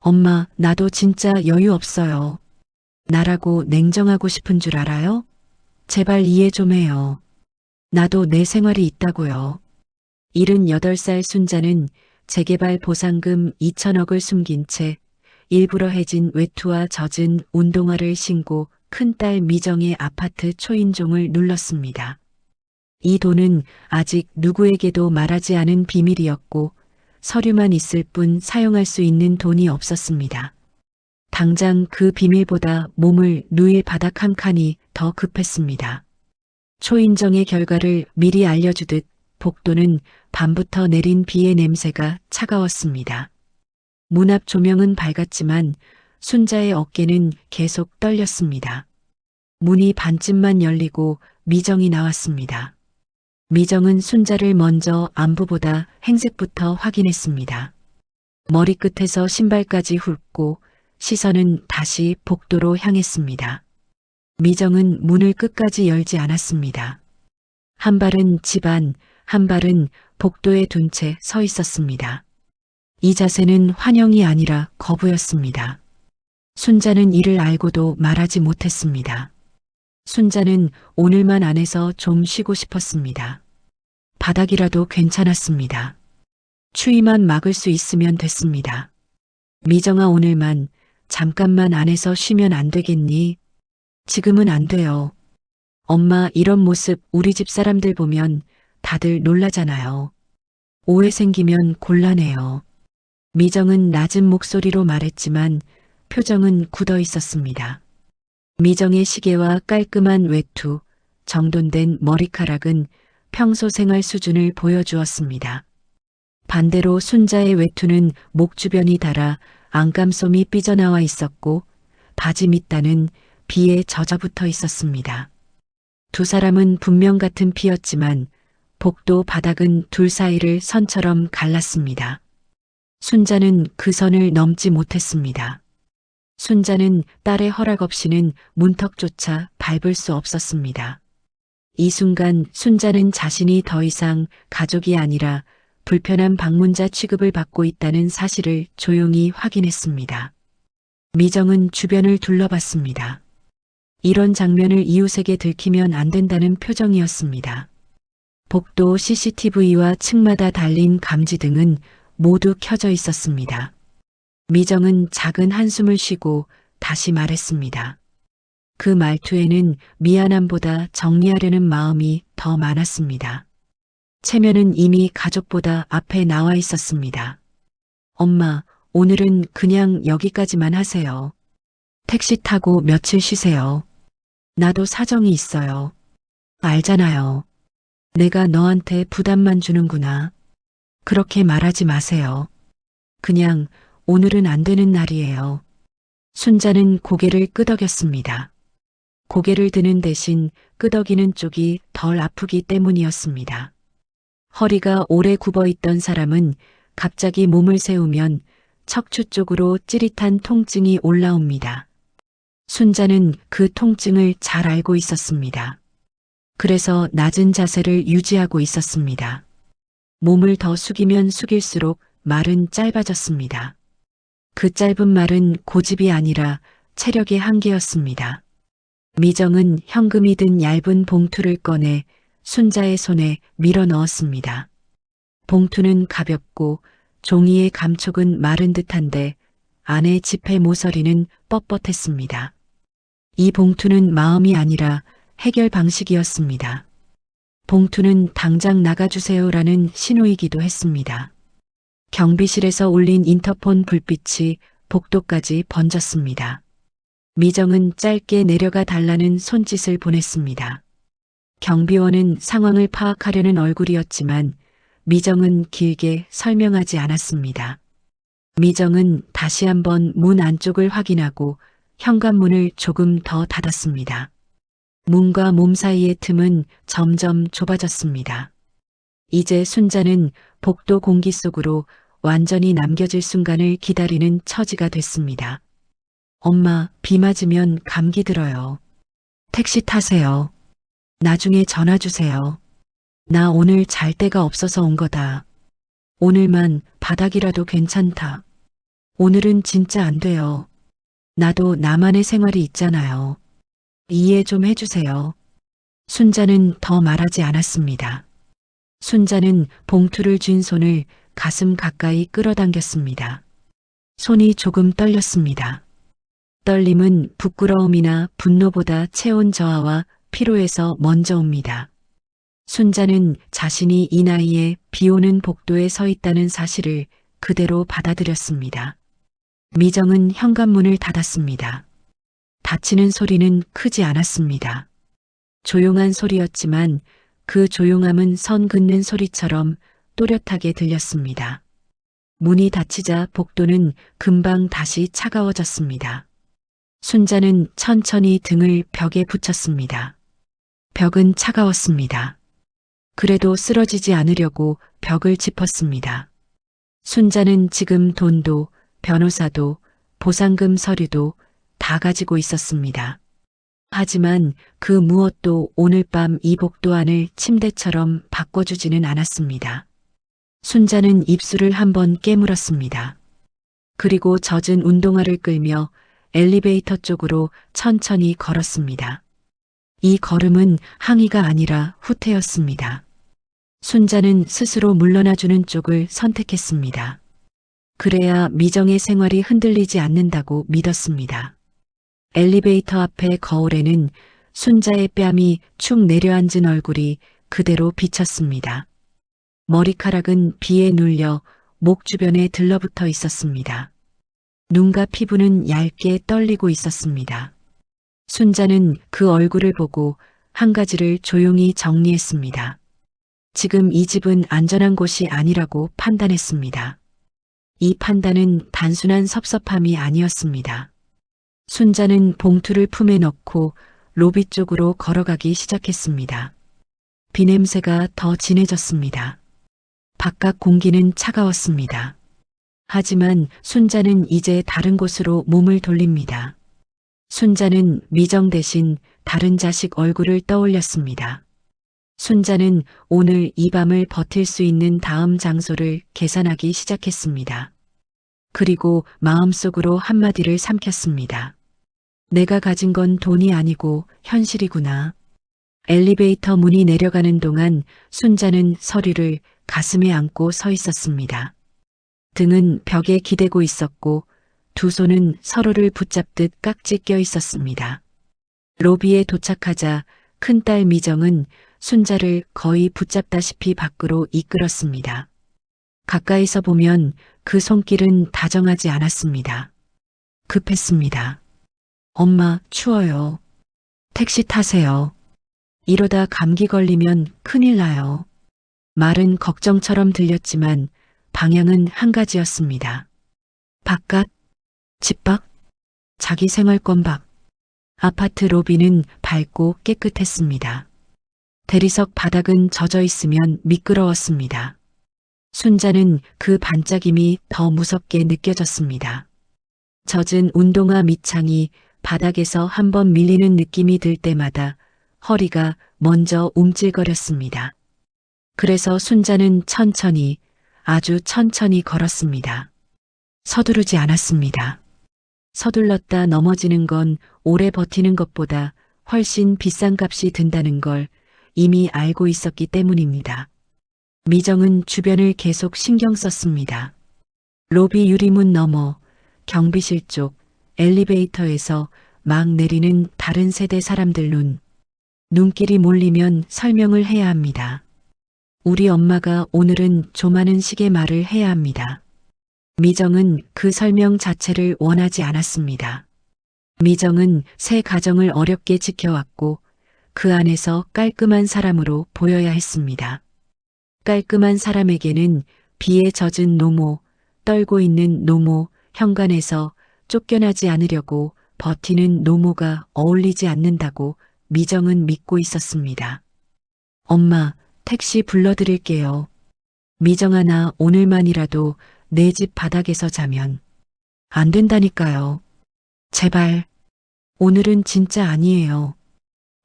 엄마, 나도 진짜 여유 없어요. 나라고 냉정하고 싶은 줄 알아요? 제발 이해 좀 해요. 나도 내 생활이 있다고요. 78살 순자는 재개발 보상금 2천억을 숨긴 채 일부러 해진 외투와 젖은 운동화를 신고 큰딸 미정의 아파트 초인종을 눌렀습니다. 이 돈은 아직 누구에게도 말하지 않은 비밀이었고 서류만 있을 뿐 사용할 수 있는 돈이 없었습니다. 당장 그 비밀보다 몸을 누일 바닥 한 칸이 더 급했습니다. 초인정의 결과를 미리 알려주듯 복도는 밤부터 내린 비의 냄새가 차가웠습니다. 문 앞 조명은 밝았지만 순자의 어깨는 계속 떨렸습니다. 문이 반쯤만 열리고 미정이 나왔습니다. 미정은 순자를 먼저 안부보다 행색부터 확인했습니다. 머리끝에서 신발까지 훑고 시선은 다시 복도로 향했습니다. 미정은 문을 끝까지 열지 않았습니다. 한 발은 집 안, 한 발은 복도에 둔 채 서 있었습니다. 이 자세는 환영이 아니라 거부였습니다. 순자는 이를 알고도 말하지 못했습니다. 순자는 오늘만 안에서 좀 쉬고 싶었습니다. 바닥이라도 괜찮았습니다. 추위만 막을 수 있으면 됐습니다. 미정아, 오늘만 잠깐만 안에서 쉬면 안 되겠니? 지금은 안 돼요. 엄마, 이런 모습 우리 집 사람들 보면 다들 놀라잖아요. 오해 생기면 곤란해요. 미정은 낮은 목소리로 말했지만 표정은 굳어 있었습니다. 미정의 시계와 깔끔한 외투, 정돈된 머리카락은 평소 생활 수준을 보여주었습니다. 반대로 순자의 외투는 목 주변이 닳아 안감솜이 삐져나와 있었고 바지 밑단은 비에 젖어붙어 있었습니다. 두 사람은 분명 같은 피였지만 복도 바닥은 둘 사이를 선처럼 갈랐습니다. 순자는 그 선을 넘지 못했습니다. 순자는 딸의 허락 없이는 문턱조차 밟을 수 없었습니다. 이 순간 순자는 자신이 더 이상 가족이 아니라 불편한 방문자 취급을 받고 있다는 사실을 조용히 확인했습니다. 미정은 주변을 둘러봤습니다. 이런 장면을 이웃에게 들키면 안 된다는 표정이었습니다. 복도 CCTV와 층마다 달린 감지등은 모두 켜져 있었습니다. 미정은 작은 한숨을 쉬고 다시 말했습니다. 그 말투에는 미안함보다 정리하려는 마음이 더 많았습니다. 체면은 이미 가족보다 앞에 나와 있었습니다. 엄마, 오늘은 그냥 여기까지만 하세요. 택시 타고 며칠 쉬세요. 나도 사정이 있어요. 알잖아요. 내가 너한테 부담만 주는구나. 그렇게 말하지 마세요. 그냥 오늘은 안 되는 날이에요. 순자는 고개를 끄덕였습니다. 고개를 드는 대신 끄덕이는 쪽이 덜 아프기 때문이었습니다. 허리가 오래 굽어있던 사람은 갑자기 몸을 세우면 척추 쪽으로 찌릿한 통증이 올라옵니다. 순자는 그 통증을 잘 알고 있었습니다. 그래서 낮은 자세를 유지하고 있었습니다. 몸을 더 숙이면 숙일수록 말은 짧아졌습니다. 그 짧은 말은 고집이 아니라 체력의 한계였습니다. 미정은 현금이 든 얇은 봉투를 꺼내 순자의 손에 밀어 넣었습니다. 봉투는 가볍고 종이의 감촉은 마른 듯한데 안에 지폐 모서리는 뻣뻣했습니다. 이 봉투는 마음이 아니라 해결 방식이었습니다. 봉투는 당장 나가주세요라는 신호이기도 했습니다. 경비실에서 울린 인터폰 불빛이 복도까지 번졌습니다. 미정은 짧게 내려가 달라는 손짓을 보냈습니다. 경비원은 상황을 파악하려는 얼굴이었지만 미정은 길게 설명하지 않았습니다. 미정은 다시 한번 문 안쪽을 확인하고 현관문을 조금 더 닫았습니다. 문과 몸 사이의 틈은 점점 좁아졌습니다. 이제 순자는 복도 공기 속으로 완전히 남겨질 순간을 기다리는 처지가 됐습니다. 엄마, 비 맞으면 감기 들어요. 택시 타세요. 나중에 전화 주세요. 나 오늘 잘 데가 없어서 온 거다. 오늘만 바닥이라도 괜찮다. 오늘은 진짜 안 돼요. 나도 나만의 생활이 있잖아요. 이해 좀 해주세요. 순자는 더 말하지 않았습니다. 순자는 봉투를 쥔 손을 가슴 가까이 끌어당겼습니다. 손이 조금 떨렸습니다. 떨림은 부끄러움이나 분노보다 체온 저하와 피로에서 먼저 옵니다. 순자는 자신이 이 나이에 비오는 복도에 서 있다는 사실을 그대로 받아들였습니다. 미정은 현관문을 닫았습니다. 닫히는 소리는 크지 않았습니다. 조용한 소리였지만 그 조용함은 선 긋는 소리처럼 또렷하게 들렸습니다. 문이 닫히자 복도는 금방 다시 차가워졌습니다. 순자는 천천히 등을 벽에 붙였습니다. 벽은 차가웠습니다. 그래도 쓰러지지 않으려고 벽을 짚었습니다. 순자는 지금 돈도 변호사도 보상금 서류도 다 가지고 있었습니다. 하지만 그 무엇도 오늘 밤 이 복도 안을 침대처럼 바꿔주지는 않았습니다. 순자는 입술을 한번 깨물었습니다. 그리고 젖은 운동화를 끌며 엘리베이터 쪽으로 천천히 걸었습니다. 이 걸음은 항의가 아니라 후퇴였습니다. 순자는 스스로 물러나주는 쪽을 선택했습니다. 그래야 미정의 생활이 흔들리지 않는다고 믿었습니다. 엘리베이터 앞의 거울에는 순자의 뺨이 축 내려앉은 얼굴이 그대로 비쳤습니다. 머리카락은 비에 눌려 목 주변에 들러붙어 있었습니다. 눈과 피부는 얇게 떨리고 있었습니다. 순자는 그 얼굴을 보고 한 가지를 조용히 정리했습니다. 지금 이 집은 안전한 곳이 아니라고 판단했습니다. 이 판단은 단순한 섭섭함이 아니었습니다. 순자는 봉투를 품에 넣고 로비 쪽으로 걸어가기 시작했습니다. 비 냄새가 더 진해졌습니다. 바깥 공기는 차가웠습니다. 하지만 순자는 이제 다른 곳으로 몸을 돌립니다. 순자는 미정 대신 다른 자식 얼굴을 떠올렸습니다. 순자는 오늘 이 밤을 버틸 수 있는 다음 장소를 계산하기 시작했습니다. 그리고 마음속으로 한마디를 삼켰습니다. 내가 가진 건 돈이 아니고 현실이구나. 엘리베이터 문이 내려가는 동안 순자는 서류를 가슴에 안고 서 있었습니다. 등은 벽에 기대고 있었고 두 손은 서로를 붙잡듯 깍지 껴 있었습니다. 로비에 도착하자 큰딸 미정은 순자를 거의 붙잡다시피 밖으로 이끌었습니다. 가까이서 보면 그 손길은 다정하지 않았습니다. 급했습니다. 엄마, 추워요. 택시 타세요. 이러다 감기 걸리면 큰일 나요. 말은 걱정처럼 들렸지만 방향은 한 가지였습니다. 바깥, 집 밖, 자기 생활권 밖. 아파트 로비는 밝고 깨끗했습니다. 대리석 바닥은 젖어 있으면 미끄러웠습니다. 순자는 그 반짝임이 더 무섭게 느껴졌습니다. 젖은 운동화 밑창이 바닥에서 한번 밀리는 느낌이 들 때마다 허리가 먼저 움찔거렸습니다. 그래서 순자는 천천히, 아주 천천히 걸었습니다. 서두르지 않았습니다. 서둘렀다 넘어지는 건 오래 버티는 것보다 훨씬 비싼 값이 든다는 걸 이미 알고 있었기 때문입니다. 미정은 주변을 계속 신경 썼습니다. 로비 유리문 너머, 경비실 쪽, 엘리베이터에서 막 내리는 다른 세대 사람들 눈길이 몰리면 설명을 해야 합니다. 우리 엄마가 오늘은 좀 하는 식의 말을 해야 합니다. 미정은 그 설명 자체를 원하지 않았습니다. 미정은 새 가정을 어렵게 지켜왔고 그 안에서 깔끔한 사람으로 보여야 했습니다. 깔끔한 사람에게는 비에 젖은 노모, 떨고 있는 노모, 현관에서 쫓겨나지 않으려고 버티는 노모가 어울리지 않는다고 미정은 믿고 있었습니다. 엄마, 택시 불러드릴게요. 미정아, 나 오늘만이라도 내 집 바닥에서 자면 안 된다니까요. 제발. 오늘은 진짜 아니에요.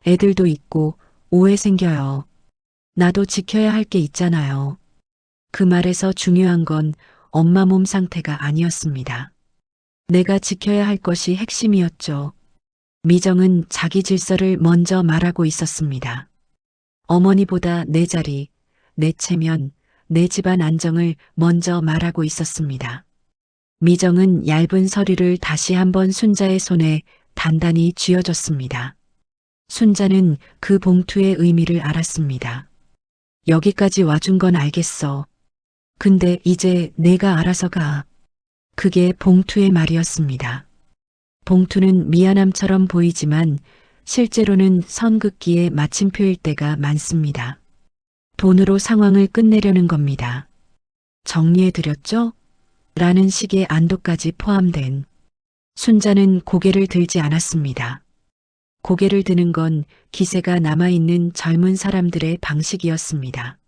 애들도 있고 오해 생겨요. 나도 지켜야 할 게 있잖아요. 그 말에서 중요한 건 엄마 몸 상태가 아니었습니다. 내가 지켜야 할 것이 핵심이었죠. 미정은 자기 질서를 먼저 말하고 있었습니다. 어머니보다 내 자리, 내 체면, 내 집안 안정을 먼저 말하고 있었습니다. 미정은 얇은 서류를 다시 한번 순자의 손에 단단히 쥐어줬습니다. 순자는 그 봉투의 의미를 알았습니다. 여기까지 와준 건 알겠어. 근데 이제 내가 알아서 가. 그게 봉투의 말이었습니다. 봉투는 미안함처럼 보이지만 실제로는 선긋기의 마침표일 때가 많습니다. 돈으로 상황을 끝내려는 겁니다. 정리해드렸죠? 라는 식의 안도까지 포함된. 순자는 고개를 들지 않았습니다. 고개를 드는 건 기세가 남아있는 젊은 사람들의 방식이었습니다.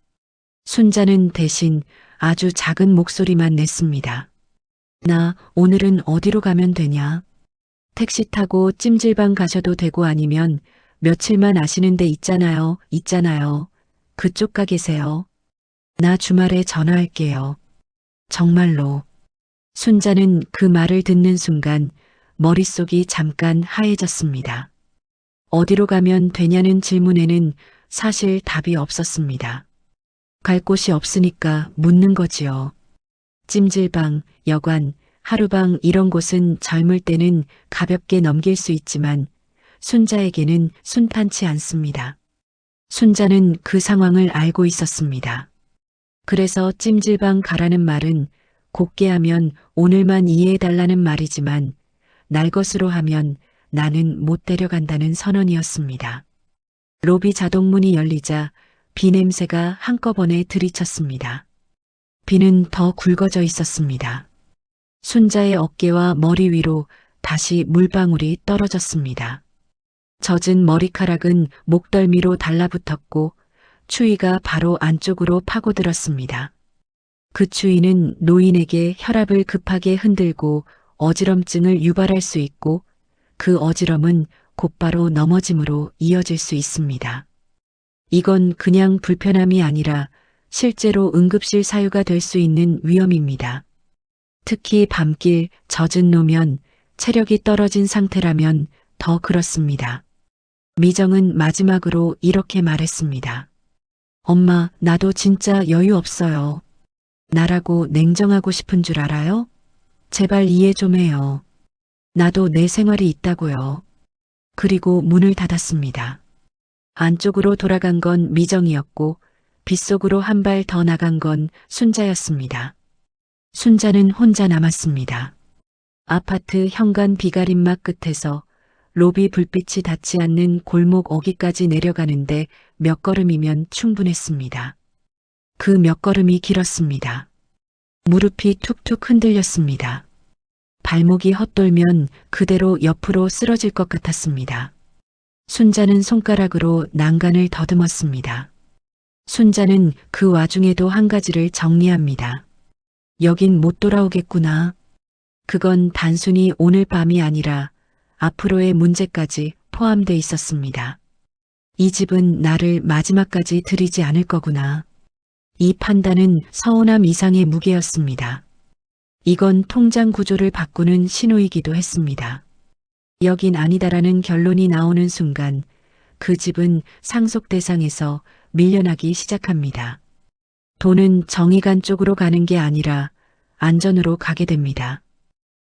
순자는 대신 아주 작은 목소리만 냈습니다. 나 오늘은 어디로 가면 되냐? 택시 타고 찜질방 가셔도 되고 아니면 며칠만 아시는 데 있잖아요. 그쪽 가 계세요. 나 주말에 전화할게요. 정말로. 순자는 그 말을 듣는 순간 머릿속이 잠깐 하얘졌습니다. 어디로 가면 되냐는 질문에는 사실 답이 없었습니다. 갈 곳이 없으니까 묻는 거지요. 찜질방, 여관, 하루방 이런 곳은 젊을 때는 가볍게 넘길 수 있지만 순자에게는 순탄치 않습니다. 순자는 그 상황을 알고 있었습니다. 그래서 찜질방 가라는 말은 곱게 하면 오늘만 이해해달라는 말이지만 날 것으로 하면 나는 못 데려간다는 선언이었습니다. 로비 자동문이 열리자 비 냄새가 한꺼번에 들이쳤습니다. 비는 더 굵어져 있었습니다. 순자의 어깨와 머리 위로 다시 물방울이 떨어졌습니다. 젖은 머리카락은 목덜미로 달라붙었고 추위가 바로 안쪽으로 파고들었습니다. 그 추위는 노인에게 혈압을 급하게 흔들고 어지럼증을 유발할 수 있고 그 어지럼은 곧바로 넘어짐으로 이어질 수 있습니다. 이건 그냥 불편함이 아니라 실제로 응급실 사유가 될 수 있는 위험입니다. 특히 밤길, 젖은 노면, 체력이 떨어진 상태라면 더 그렇습니다. 미정은 마지막으로 이렇게 말했습니다. 엄마, 나도 진짜 여유 없어요. 나라고 냉정하고 싶은 줄 알아요? 제발 이해 좀 해요. 나도 내 생활이 있다고요. 그리고 문을 닫았습니다. 안쪽으로 돌아간 건 미정이었고 빗속으로 한 발 더 나간 건 순자였습니다. 순자는 혼자 남았습니다. 아파트 현관 비가림막 끝에서 로비 불빛이 닿지 않는 골목 어귀까지 내려가는데 몇 걸음이면 충분했습니다. 그 몇 걸음이 길었습니다. 무릎이 툭툭 흔들렸습니다. 발목이 헛돌면 그대로 옆으로 쓰러질 것 같았습니다. 순자는 손가락으로 난간을 더듬었습니다. 순자는 그 와중에도 한 가지를 정리합니다. 여긴 못 돌아오겠구나. 그건 단순히 오늘 밤이 아니라 앞으로의 문제까지 포함돼 있었습니다. 이 집은 나를 마지막까지 들이지 않을 거구나. 이 판단은 서운함 이상의 무게였습니다. 이건 통장 구조를 바꾸는 신호이기도 했습니다. 여긴 아니다라는 결론이 나오는 순간 그 집은 상속 대상에서 밀려나기 시작합니다. 돈은 정의관 쪽으로 가는 게 아니라 안전으로 가게 됩니다.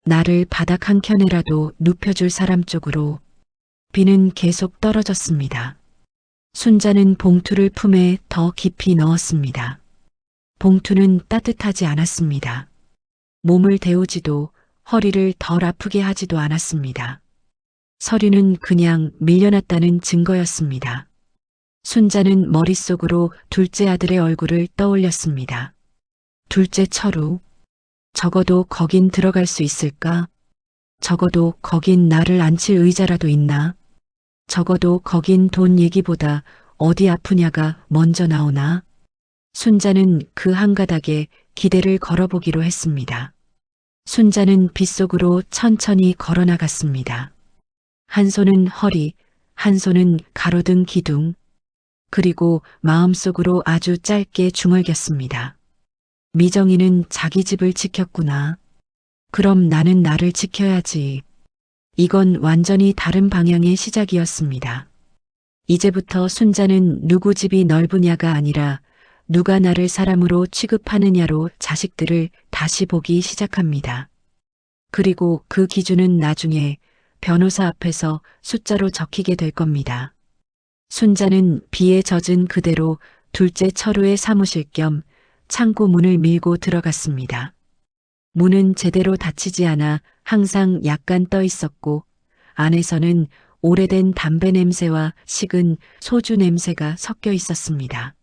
나를 바닥 한 켠에라도 눕혀줄 사람 쪽으로. 비는 계속 떨어졌습니다. 순자는 봉투를 품에 더 깊이 넣었습니다. 봉투는 따뜻하지 않았습니다. 몸을 데우지도 허리를 덜 아프게 하지도 않았습니다. 서류는 그냥 밀려났다는 증거였습니다. 순자는 머릿속으로 둘째 아들의 얼굴을 떠올렸습니다. 둘째 철우. 적어도 거긴 들어갈 수 있을까? 적어도 거긴 나를 앉힐 의자라도 있나? 적어도 거긴 돈 얘기보다 어디 아프냐가 먼저 나오나? 순자는 그 한 가닥에 기대를 걸어보기로 했습니다. 순자는 빗속으로 천천히 걸어나갔습니다. 한 손은 허리, 한 손은 가로등 기둥, 그리고 마음속으로 아주 짧게 중얼겼습니다. 미정이는 자기 집을 지켰구나. 그럼 나는 나를 지켜야지. 이건 완전히 다른 방향의 시작이었습니다. 이제부터 순자는 누구 집이 넓으냐가 아니라 누가 나를 사람으로 취급하느냐로 자식들을 다시 보기 시작합니다. 그리고 그 기준은 나중에 변호사 앞에서 숫자로 적히게 될 겁니다. 순자는 비에 젖은 그대로 둘째 철우의 사무실 겸 창고 문을 밀고 들어갔습니다. 문은 제대로 닫히지 않아 항상 약간 떠 있었고 안에서는 오래된 담배 냄새와 식은 소주 냄새가 섞여 있었습니다.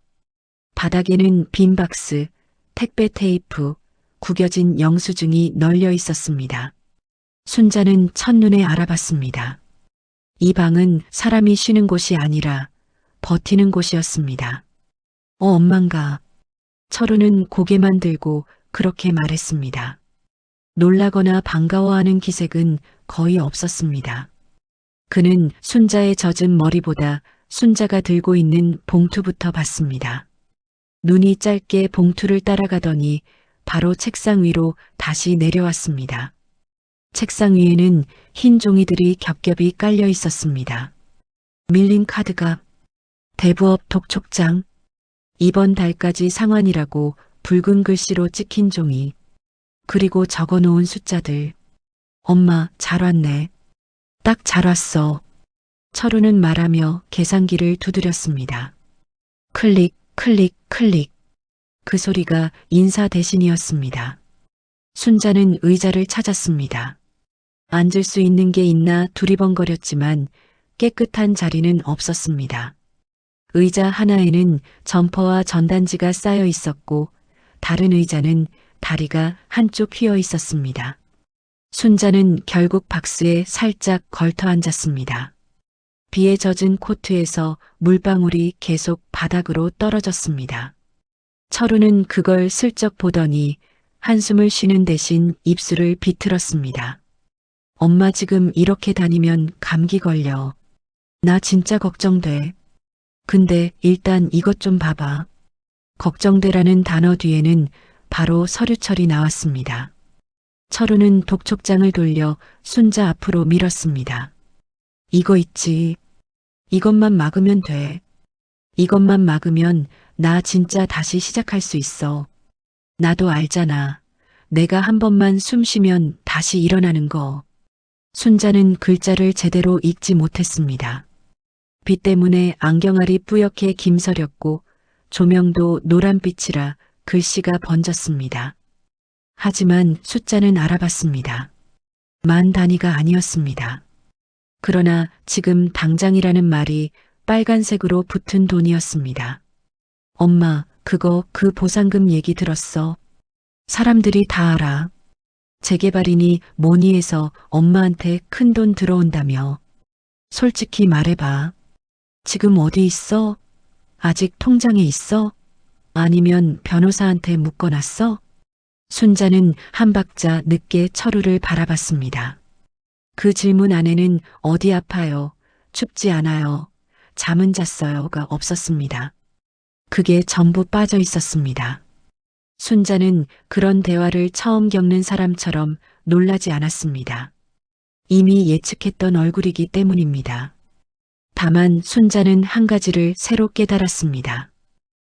바닥에는 빈 박스, 택배 테이프, 구겨진 영수증이 널려 있었습니다. 순자는 첫눈에 알아봤습니다. 이 방은 사람이 쉬는 곳이 아니라 버티는 곳이었습니다. 엄만가. 철우는 고개만 들고 그렇게 말했습니다. 놀라거나 반가워하는 기색은 거의 없었습니다. 그는 순자의 젖은 머리보다 순자가 들고 있는 봉투부터 봤습니다. 눈이 짧게 봉투를 따라가더니 바로 책상 위로 다시 내려왔습니다. 책상 위에는 흰 종이들이 겹겹이 깔려 있었습니다. 밀린 카드가, 대부업 독촉장, 이번 달까지 상환이라고 붉은 글씨로 찍힌 종이, 그리고 적어놓은 숫자들. 엄마, 잘 왔네. 딱 잘 왔어. 철우는 말하며 계산기를 두드렸습니다. 클릭, 클릭, 클릭. 그 소리가 인사 대신이었습니다. 순자는 의자를 찾았습니다. 앉을 수 있는 게 있나 두리번거렸지만 깨끗한 자리는 없었습니다. 의자 하나에는 점퍼와 전단지가 쌓여 있었고 다른 의자는 다리가 한쪽 휘어 있었습니다. 순자는 결국 박스에 살짝 걸터 앉았습니다. 비에 젖은 코트에서 물방울이 계속 바닥으로 떨어졌습니다. 철우는 그걸 슬쩍 보더니 한숨을 쉬는 대신 입술을 비틀었습니다. 엄마 지금 이렇게 다니면 감기 걸려. 나 진짜 걱정돼. 근데 일단 이것 좀 봐봐. 걱정되라는 단어 뒤에는 바로 서류철이 나왔습니다. 철우는 독촉장을 돌려 순자 앞으로 밀었습니다. 이거 있지. 이것만 막으면 돼. 이것만 막으면 나 진짜 다시 시작할 수 있어. 나도 알잖아. 내가 한 번만 숨 쉬면 다시 일어나는 거. 순자는 글자를 제대로 읽지 못했습니다. 비 때문에 안경알이 뿌옇게 김서렸고 조명도 노란빛이라 글씨가 번졌습니다. 하지만 숫자는 알아봤습니다. 만 단위가 아니었습니다. 그러나 지금 당장이라는 말이 빨간색으로 붙은 돈이었습니다. 엄마, 그 보상금 얘기 들었어. 사람들이 다 알아. 재개발이니 뭐니 해서 엄마한테 큰 돈 들어온다며. 솔직히 말해봐. 지금 어디 있어? 아직 통장에 있어? 아니면 변호사한테 묶어놨어? 순자는 한 박자 늦게 철우를 바라봤습니다. 그 질문 안에는 어디 아파요? 춥지 않아요? 잠은 잤어요가 없었습니다. 그게 전부 빠져 있었습니다. 순자는 그런 대화를 처음 겪는 사람처럼 놀라지 않았습니다. 이미 예측했던 얼굴이기 때문입니다. 다만 순자는 한 가지를 새로 깨달았습니다.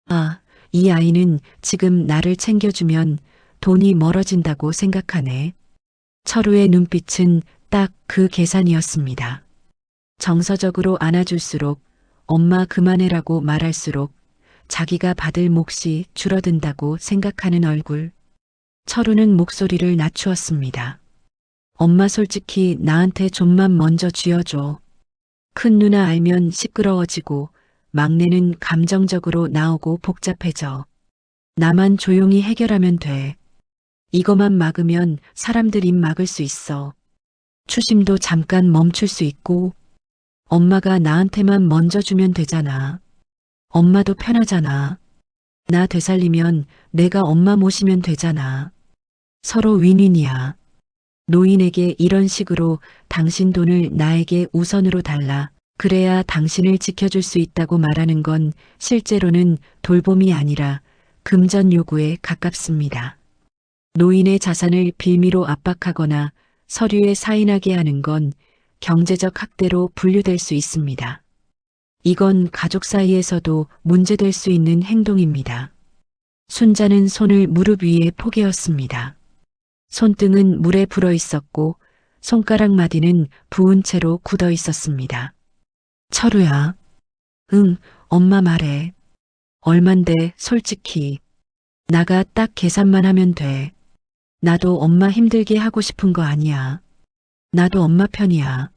아, 이 아이는 지금 나를 챙겨주면 돈이 멀어진다고 생각하네. 철우의 눈빛은 딱 그 계산이었습니다. 정서적으로 안아줄수록 엄마 그만해라고 말할수록 자기가 받을 몫이 줄어든다고 생각하는 얼굴. 철우는 목소리를 낮추었습니다. 엄마 솔직히 나한테 좀만 먼저 쥐어줘. 큰 누나 알면 시끄러워지고 막내는 감정적으로 나오고 복잡해져. 나만 조용히 해결하면 돼. 이거만 막으면 사람들 입 막을 수 있어. 추심도 잠깐 멈출 수 있고 엄마가 나한테만 먼저 주면 되잖아. 엄마도 편하잖아. 나 되살리면 내가 엄마 모시면 되잖아. 서로 윈윈이야. 노인에게 이런 식으로 당신 돈을 나에게 우선으로 달라. 그래야 당신을 지켜줄 수 있다고 말하는 건 실제로는 돌봄이 아니라 금전 요구에 가깝습니다. 노인의 자산을 빌미로 압박하거나 서류에 사인하게 하는 건 경제적 학대로 분류될 수 있습니다. 이건 가족 사이에서도 문제될 수 있는 행동입니다. 순자는 손을 무릎 위에 포개었습니다. 손등은 물에 불어 있었고 손가락 마디는 부은 채로 굳어 있었습니다. 철우야. 응, 엄마 말해. 얼만데 솔직히. 나가 딱 계산만 하면 돼. 나도 엄마 힘들게 하고 싶은 거 아니야. 나도 엄마 편이야.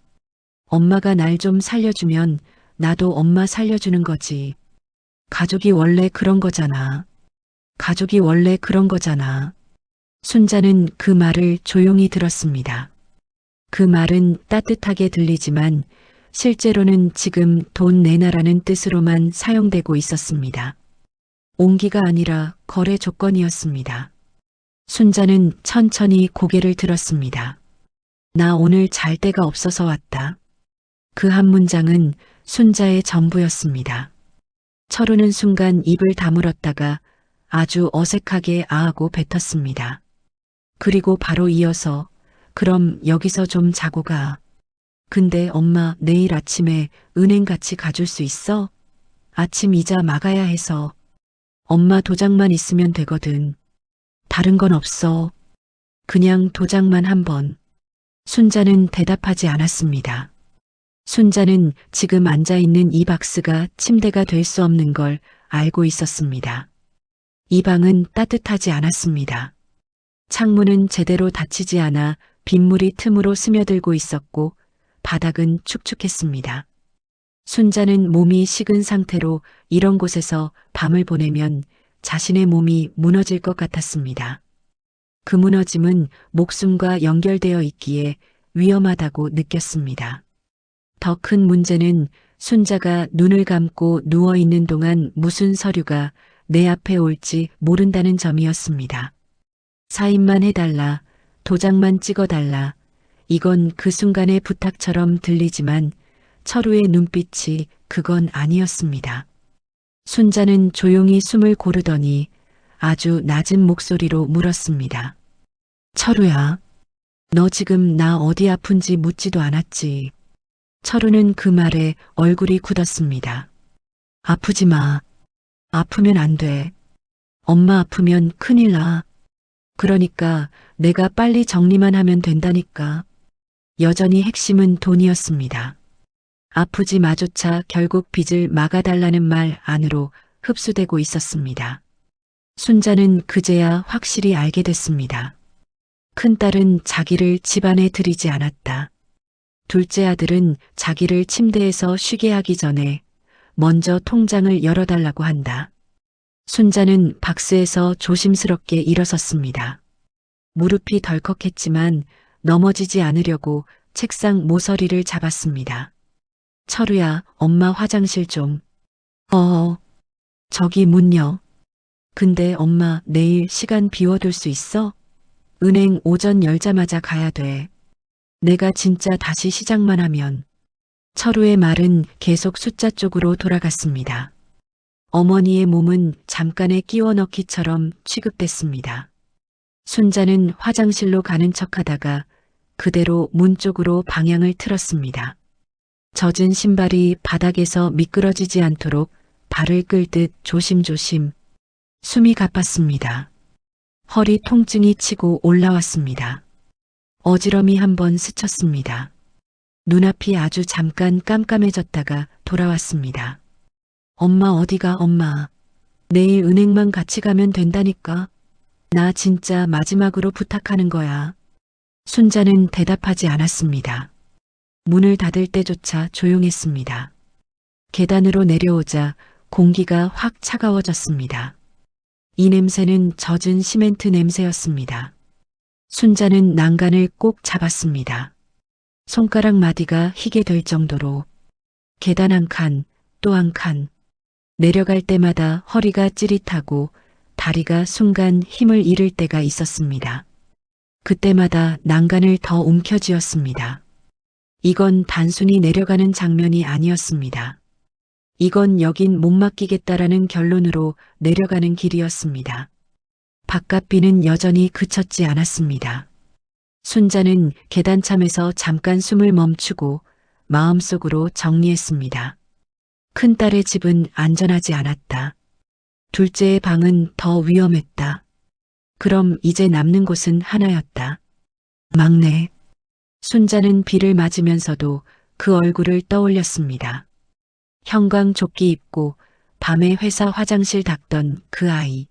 엄마가 날 좀 살려주면 나도 엄마 살려주는 거지. 가족이 원래 그런 거잖아. 가족이 원래 그런 거잖아. 순자는 그 말을 조용히 들었습니다. 그 말은 따뜻하게 들리지만 실제로는 지금 돈 내놔라는 뜻으로만 사용되고 있었습니다. 옹기가 아니라 거래 조건이었습니다. 순자는 천천히 고개를 들었습니다. 나 오늘 잘 데가 없어서 왔다. 그 한 문장은 순자의 전부였습니다. 철우는 순간 입을 다물었다가 아주 어색하게 아하고 뱉었습니다. 그리고 바로 이어서 그럼 여기서 좀 자고 가. 근데 엄마 내일 아침에 은행 같이 가줄 수 있어? 아침 이자 막아야 해서. 엄마 도장만 있으면 되거든. 다른 건 없어. 그냥 도장만 한 번. 순자는 대답하지 않았습니다. 순자는 지금 앉아있는 이 박스가 침대가 될 수 없는 걸 알고 있었습니다. 이 방은 따뜻하지 않았습니다. 창문은 제대로 닫히지 않아 빗물이 틈으로 스며들고 있었고 바닥은 축축했습니다. 순자는 몸이 식은 상태로 이런 곳에서 밤을 보내면 자신의 몸이 무너질 것 같았습니다. 그 무너짐은 목숨과 연결되어 있기에 위험하다고 느꼈습니다. 더 큰 문제는 순자가 눈을 감고 누워있는 동안 무슨 서류가 내 앞에 올지 모른다는 점이었습니다. 사인만 해달라, 도장만 찍어달라. 이건 그 순간의 부탁처럼 들리지만 철우의 눈빛이 그건 아니었습니다. 순자는 조용히 숨을 고르더니 아주 낮은 목소리로 물었습니다. 철우야, 너 지금 나 어디 아픈지 묻지도 않았지. 철우는 그 말에 얼굴이 굳었습니다. 아프지 마. 아프면 안 돼. 엄마 아프면 큰일 나. 그러니까 내가 빨리 정리만 하면 된다니까. 여전히 핵심은 돈이었습니다. 아프지 마조차 결국 빚을 막아달라는 말 안으로 흡수되고 있었습니다. 순자는 그제야 확실히 알게 됐습니다. 큰딸은 자기를 집안에 들이지 않았다. 둘째 아들은 자기를 침대에서 쉬게 하기 전에 먼저 통장을 열어달라고 한다. 순자는 박스에서 조심스럽게 일어섰습니다. 무릎이 덜컥했지만 넘어지지 않으려고 책상 모서리를 잡았습니다. 철우야, 엄마 화장실 좀. 저기 문요. 근데 엄마 내일 시간 비워둘 수 있어? 은행 오전 열자마자 가야 돼. 내가 진짜 다시 시작만 하면. 철우의 말은 계속 숫자 쪽으로 돌아갔습니다. 어머니의 몸은 잠깐의 끼워 넣기처럼 취급됐습니다. 순자는 화장실로 가는 척하다가 그대로 문 쪽으로 방향을 틀었습니다. 젖은 신발이 바닥에서 미끄러지지 않도록 발을 끌듯 조심조심. 숨이 가팠습니다. 허리 통증이 치고 올라왔습니다. 어지럼이 한번 스쳤습니다. 눈앞이 아주 잠깐 깜깜해졌다가 돌아왔습니다. 엄마 어디가 엄마. 내일 은행만 같이 가면 된다니까. 나 진짜 마지막으로 부탁하는 거야. 순자는 대답하지 않았습니다. 문을 닫을 때조차 조용했습니다. 계단으로 내려오자 공기가 확 차가워졌습니다. 이 냄새는 젖은 시멘트 냄새였습니다. 순자는 난간을 꼭 잡았습니다. 손가락 마디가 희게 될 정도로 계단 한 칸, 또 한 칸. 내려갈 때마다 허리가 찌릿하고 다리가 순간 힘을 잃을 때가 있었습니다. 그때마다 난간을 더 움켜쥐었습니다. 이건 단순히 내려가는 장면이 아니었습니다. 이건 여긴 못 맡기겠다라는 결론으로 내려가는 길이었습니다. 바깥비는 여전히 그쳤지 않았습니다. 순자는 계단참에서 잠깐 숨을 멈추고 마음속으로 정리했습니다. 큰딸의 집은 안전하지 않았다. 둘째의 방은 더 위험했다. 그럼 이제 남는 곳은 하나였다. 막내. 순자는 비를 맞으면서도 그 얼굴을 떠올렸습니다. 형광조끼 입고 밤에 회사 화장실 닦던 그 아이.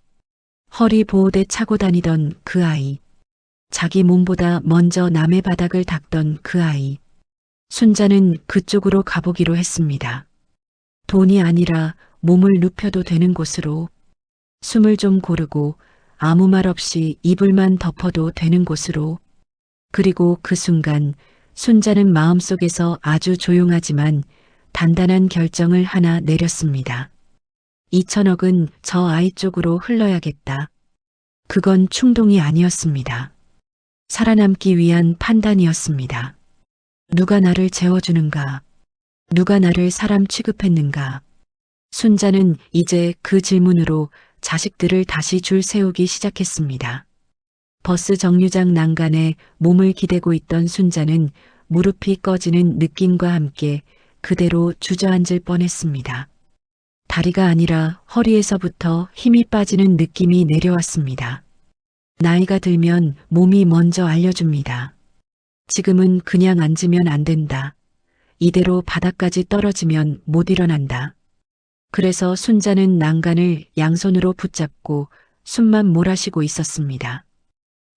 허리 보호대 차고 다니던 그 아이. 자기 몸보다 먼저 남의 바닥을 닦던 그 아이. 순자는 그쪽으로 가보기로 했습니다. 돈이 아니라 몸을 눕혀도 되는 곳으로, 숨을 좀 고르고 아무 말 없이 이불만 덮어도 되는 곳으로. 그리고 그 순간 순자는 마음속에서 아주 조용하지만 단단한 결정을 하나 내렸습니다. 2천억은 저 아이 쪽으로 흘러야겠다. 그건 충동이 아니었습니다. 살아남기 위한 판단이었습니다. 누가 나를 재워주는가? 누가 나를 사람 취급했는가? 순자는 이제 그 질문으로 자식들을 다시 줄 세우기 시작했습니다. 버스 정류장 난간에 몸을 기대고 있던 순자는 무릎이 꺼지는 느낌과 함께 그대로 주저앉을 뻔했습니다. 다리가 아니라 허리에서부터 힘이 빠지는 느낌이 내려왔습니다. 나이가 들면 몸이 먼저 알려줍니다. 지금은 그냥 앉으면 안 된다. 이대로 바닥까지 떨어지면 못 일어난다. 그래서 순자는 난간을 양손으로 붙잡고 숨만 몰아쉬고 있었습니다.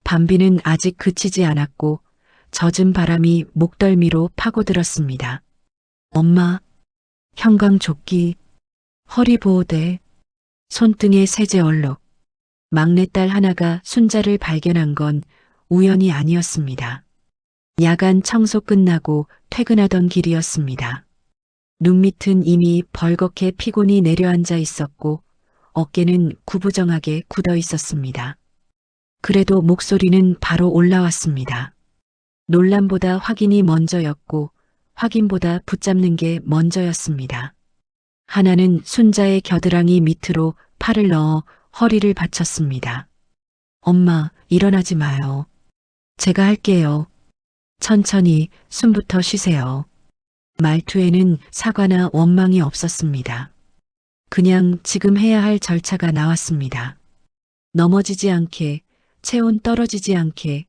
밤비는 아직 그치지 않았고 젖은 바람이 목덜미로 파고들었습니다. 엄마, 형광조끼, 허리 보호대, 손등에 세제 얼룩. 막내딸 하나가 순자를 발견한 건 우연이 아니었습니다. 야간 청소 끝나고 퇴근하던 길이었습니다. 눈 밑은 이미 벌겋게 피곤이 내려앉아 있었고 어깨는 구부정하게 굳어 있었습니다. 그래도 목소리는 바로 올라왔습니다. 논란보다 확인이 먼저였고 확인보다 붙잡는 게 먼저였습니다. 하나는 순자의 겨드랑이 밑으로 팔을 넣어 허리를 받쳤습니다. 엄마, 일어나지 마요. 제가 할게요. 천천히 숨부터 쉬세요. 말투에는 사과나 원망이 없었습니다. 그냥 지금 해야 할 절차가 나왔습니다. 넘어지지 않게, 체온 떨어지지 않게,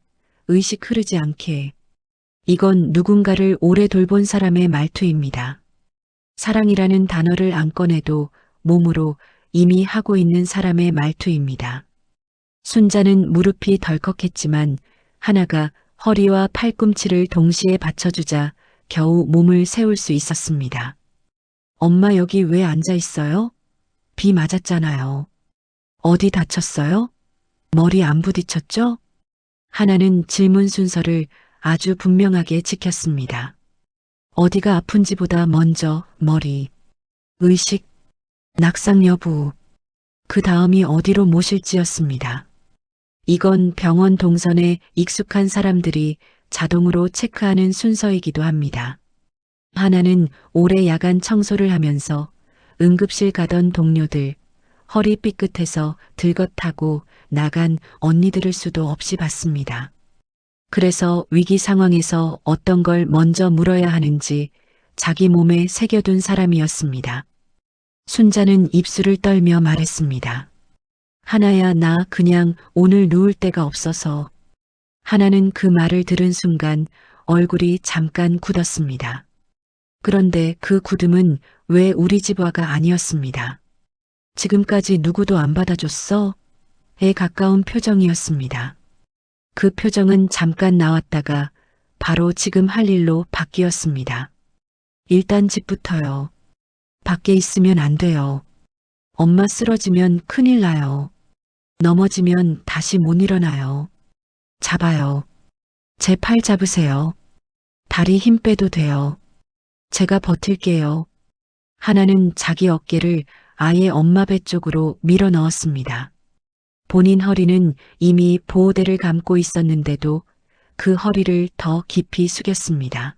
의식 흐르지 않게. 이건 누군가를 오래 돌본 사람의 말투입니다. 사랑이라는 단어를 안 꺼내도 몸으로 이미 하고 있는 사람의 말투입니다. 순자는 무릎이 덜컥했지만 하나가 허리와 팔꿈치를 동시에 받쳐주자 겨우 몸을 세울 수 있었습니다. 엄마 여기 왜 앉아 있어요? 비 맞았잖아요. 어디 다쳤어요? 머리 안 부딪혔죠? 하나는 질문 순서를 아주 분명하게 지켰습니다. 어디가 아픈지보다 먼저 머리, 의식, 낙상 여부, 그 다음이 어디로 모실지였습니다. 이건 병원 동선에 익숙한 사람들이 자동으로 체크하는 순서이기도 합니다. 하나는 오래 야간 청소를 하면서 응급실 가던 동료들, 허리 삐끗해서 들것하고 나간 언니들을 수도 없이 봤습니다. 그래서 위기 상황에서 어떤 걸 먼저 물어야 하는지 자기 몸에 새겨둔 사람이었습니다. 순자는 입술을 떨며 말했습니다. 하나야, 나 그냥 오늘 누울 데가 없어서. 하나는 그 말을 들은 순간 얼굴이 잠깐 굳었습니다. 그런데 그 굳음은 왜 우리 집화가 아니었습니다. 지금까지 누구도 안 받아줬어? 에 가까운 표정이었습니다. 그 표정은 잠깐 나왔다가 바로 지금 할 일로 바뀌었습니다. 일단 집부터요. 밖에 있으면 안 돼요. 엄마 쓰러지면 큰일 나요. 넘어지면 다시 못 일어나요. 잡아요. 제 팔 잡으세요. 다리 힘 빼도 돼요. 제가 버틸게요. 하나는 자기 어깨를 아예 엄마 배 쪽으로 밀어 넣었습니다. 본인 허리는 이미 보호대를 감고 있었는데도 그 허리를 더 깊이 숙였습니다.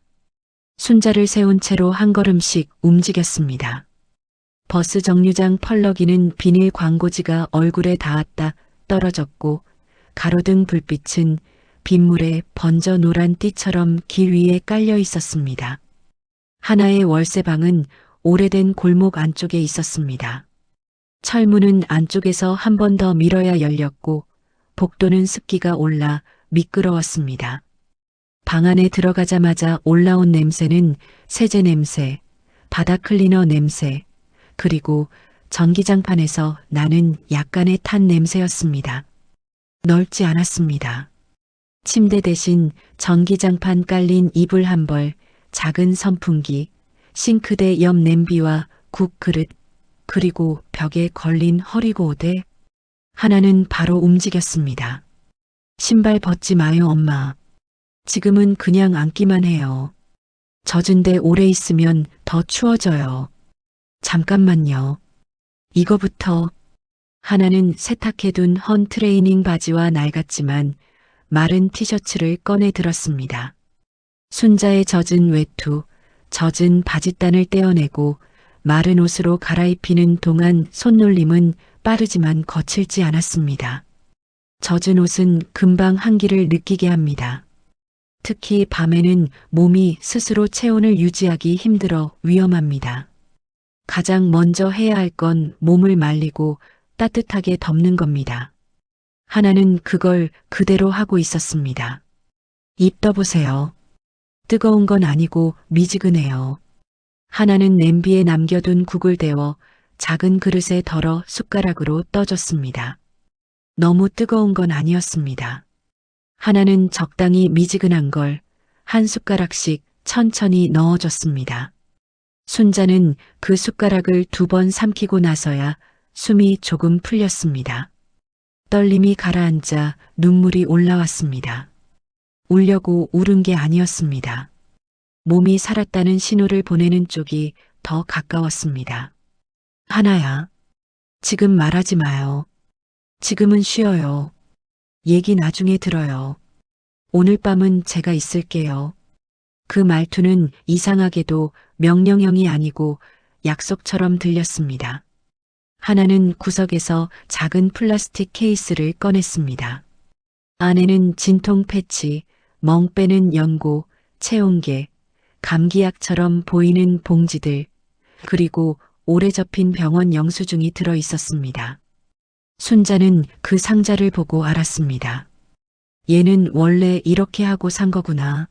순자를 세운 채로 한 걸음씩 움직였습니다. 버스 정류장 펄럭이는 비닐 광고지가 얼굴에 닿았다 떨어졌고 가로등 불빛은 빗물에 번져 노란 띠처럼 길 위에 깔려 있었습니다. 하나의 월세방은 오래된 골목 안쪽에 있었습니다. 철문은 안쪽에서 한 번 더 밀어야 열렸고 복도는 습기가 올라 미끄러웠습니다. 방 안에 들어가자마자 올라온 냄새는 세제 냄새, 바닥 클리너 냄새, 그리고 전기장판에서 나는 약간의 탄 냄새였습니다. 넓지 않았습니다. 침대 대신 전기장판 깔린 이불 한 벌, 작은 선풍기, 싱크대 옆 냄비와 국 그릇, 그리고 벽에 걸린 허리고대. 하나는 바로 움직였습니다. 신발 벗지 마요, 엄마. 지금은 그냥 앉기만 해요. 젖은 데 오래 있으면 더 추워져요. 잠깐만요. 이거부터. 하나는 세탁해둔 헌 트레이닝 바지와 낡았지만 마른 티셔츠를 꺼내 들었습니다. 순자의 젖은 외투, 젖은 바짓단을 떼어내고 마른 옷으로 갈아입히는 동안 손놀림은 빠르지만 거칠지 않았습니다. 젖은 옷은 금방 한기를 느끼게 합니다. 특히 밤에는 몸이 스스로 체온을 유지하기 힘들어 위험합니다. 가장 먼저 해야 할 건 몸을 말리고 따뜻하게 덮는 겁니다. 하나는 그걸 그대로 하고 있었습니다. 입 떠보세요. 뜨거운 건 아니고 미지근해요. 하나는 냄비에 남겨둔 국을 데워 작은 그릇에 덜어 숟가락으로 떠줬습니다. 너무 뜨거운 건 아니었습니다. 하나는 적당히 미지근한 걸 한 숟가락씩 천천히 넣어줬습니다. 순자는 그 숟가락을 2번 삼키고 나서야 숨이 조금 풀렸습니다. 떨림이 가라앉아 눈물이 올라왔습니다. 울려고 울은 게 아니었습니다. 몸이 살았다는 신호를 보내는 쪽이 더 가까웠습니다. 하나야, 지금 말하지 마요. 지금은 쉬어요. 얘기 나중에 들어요. 오늘 밤은 제가 있을게요. 그 말투는 이상하게도 명령형이 아니고 약속처럼 들렸습니다. 하나는 구석에서 작은 플라스틱 케이스를 꺼냈습니다. 안에는 진통 패치, 멍 빼는 연고, 체온계, 감기약처럼 보이는 봉지들, 그리고 오래 접힌 병원 영수증이 들어 있었습니다. 순자는 그 상자를 보고 알았습니다. 얘는 원래 이렇게 하고 산 거구나.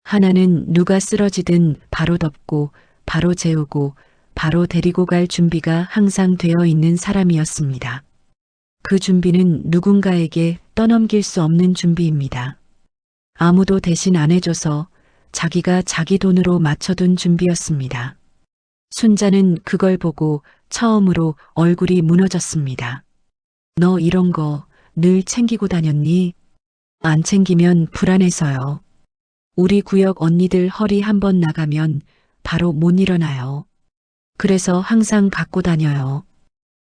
하나는 누가 쓰러지든 바로 덮고, 바로 재우고, 바로 데리고 갈 준비가 항상 되어 있는 사람이었습니다. 그 준비는 누군가에게 떠넘길 수 없는 준비입니다. 아무도 대신 안 해줘서 자기가 자기 돈으로 맞춰둔 준비였습니다. 순자는 그걸 보고 처음으로 얼굴이 무너졌습니다. 너 이런 거 늘 챙기고 다녔니? 안 챙기면 불안해서요. 우리 구역 언니들 허리 한번 나가면 바로 못 일어나요. 그래서 항상 갖고 다녀요.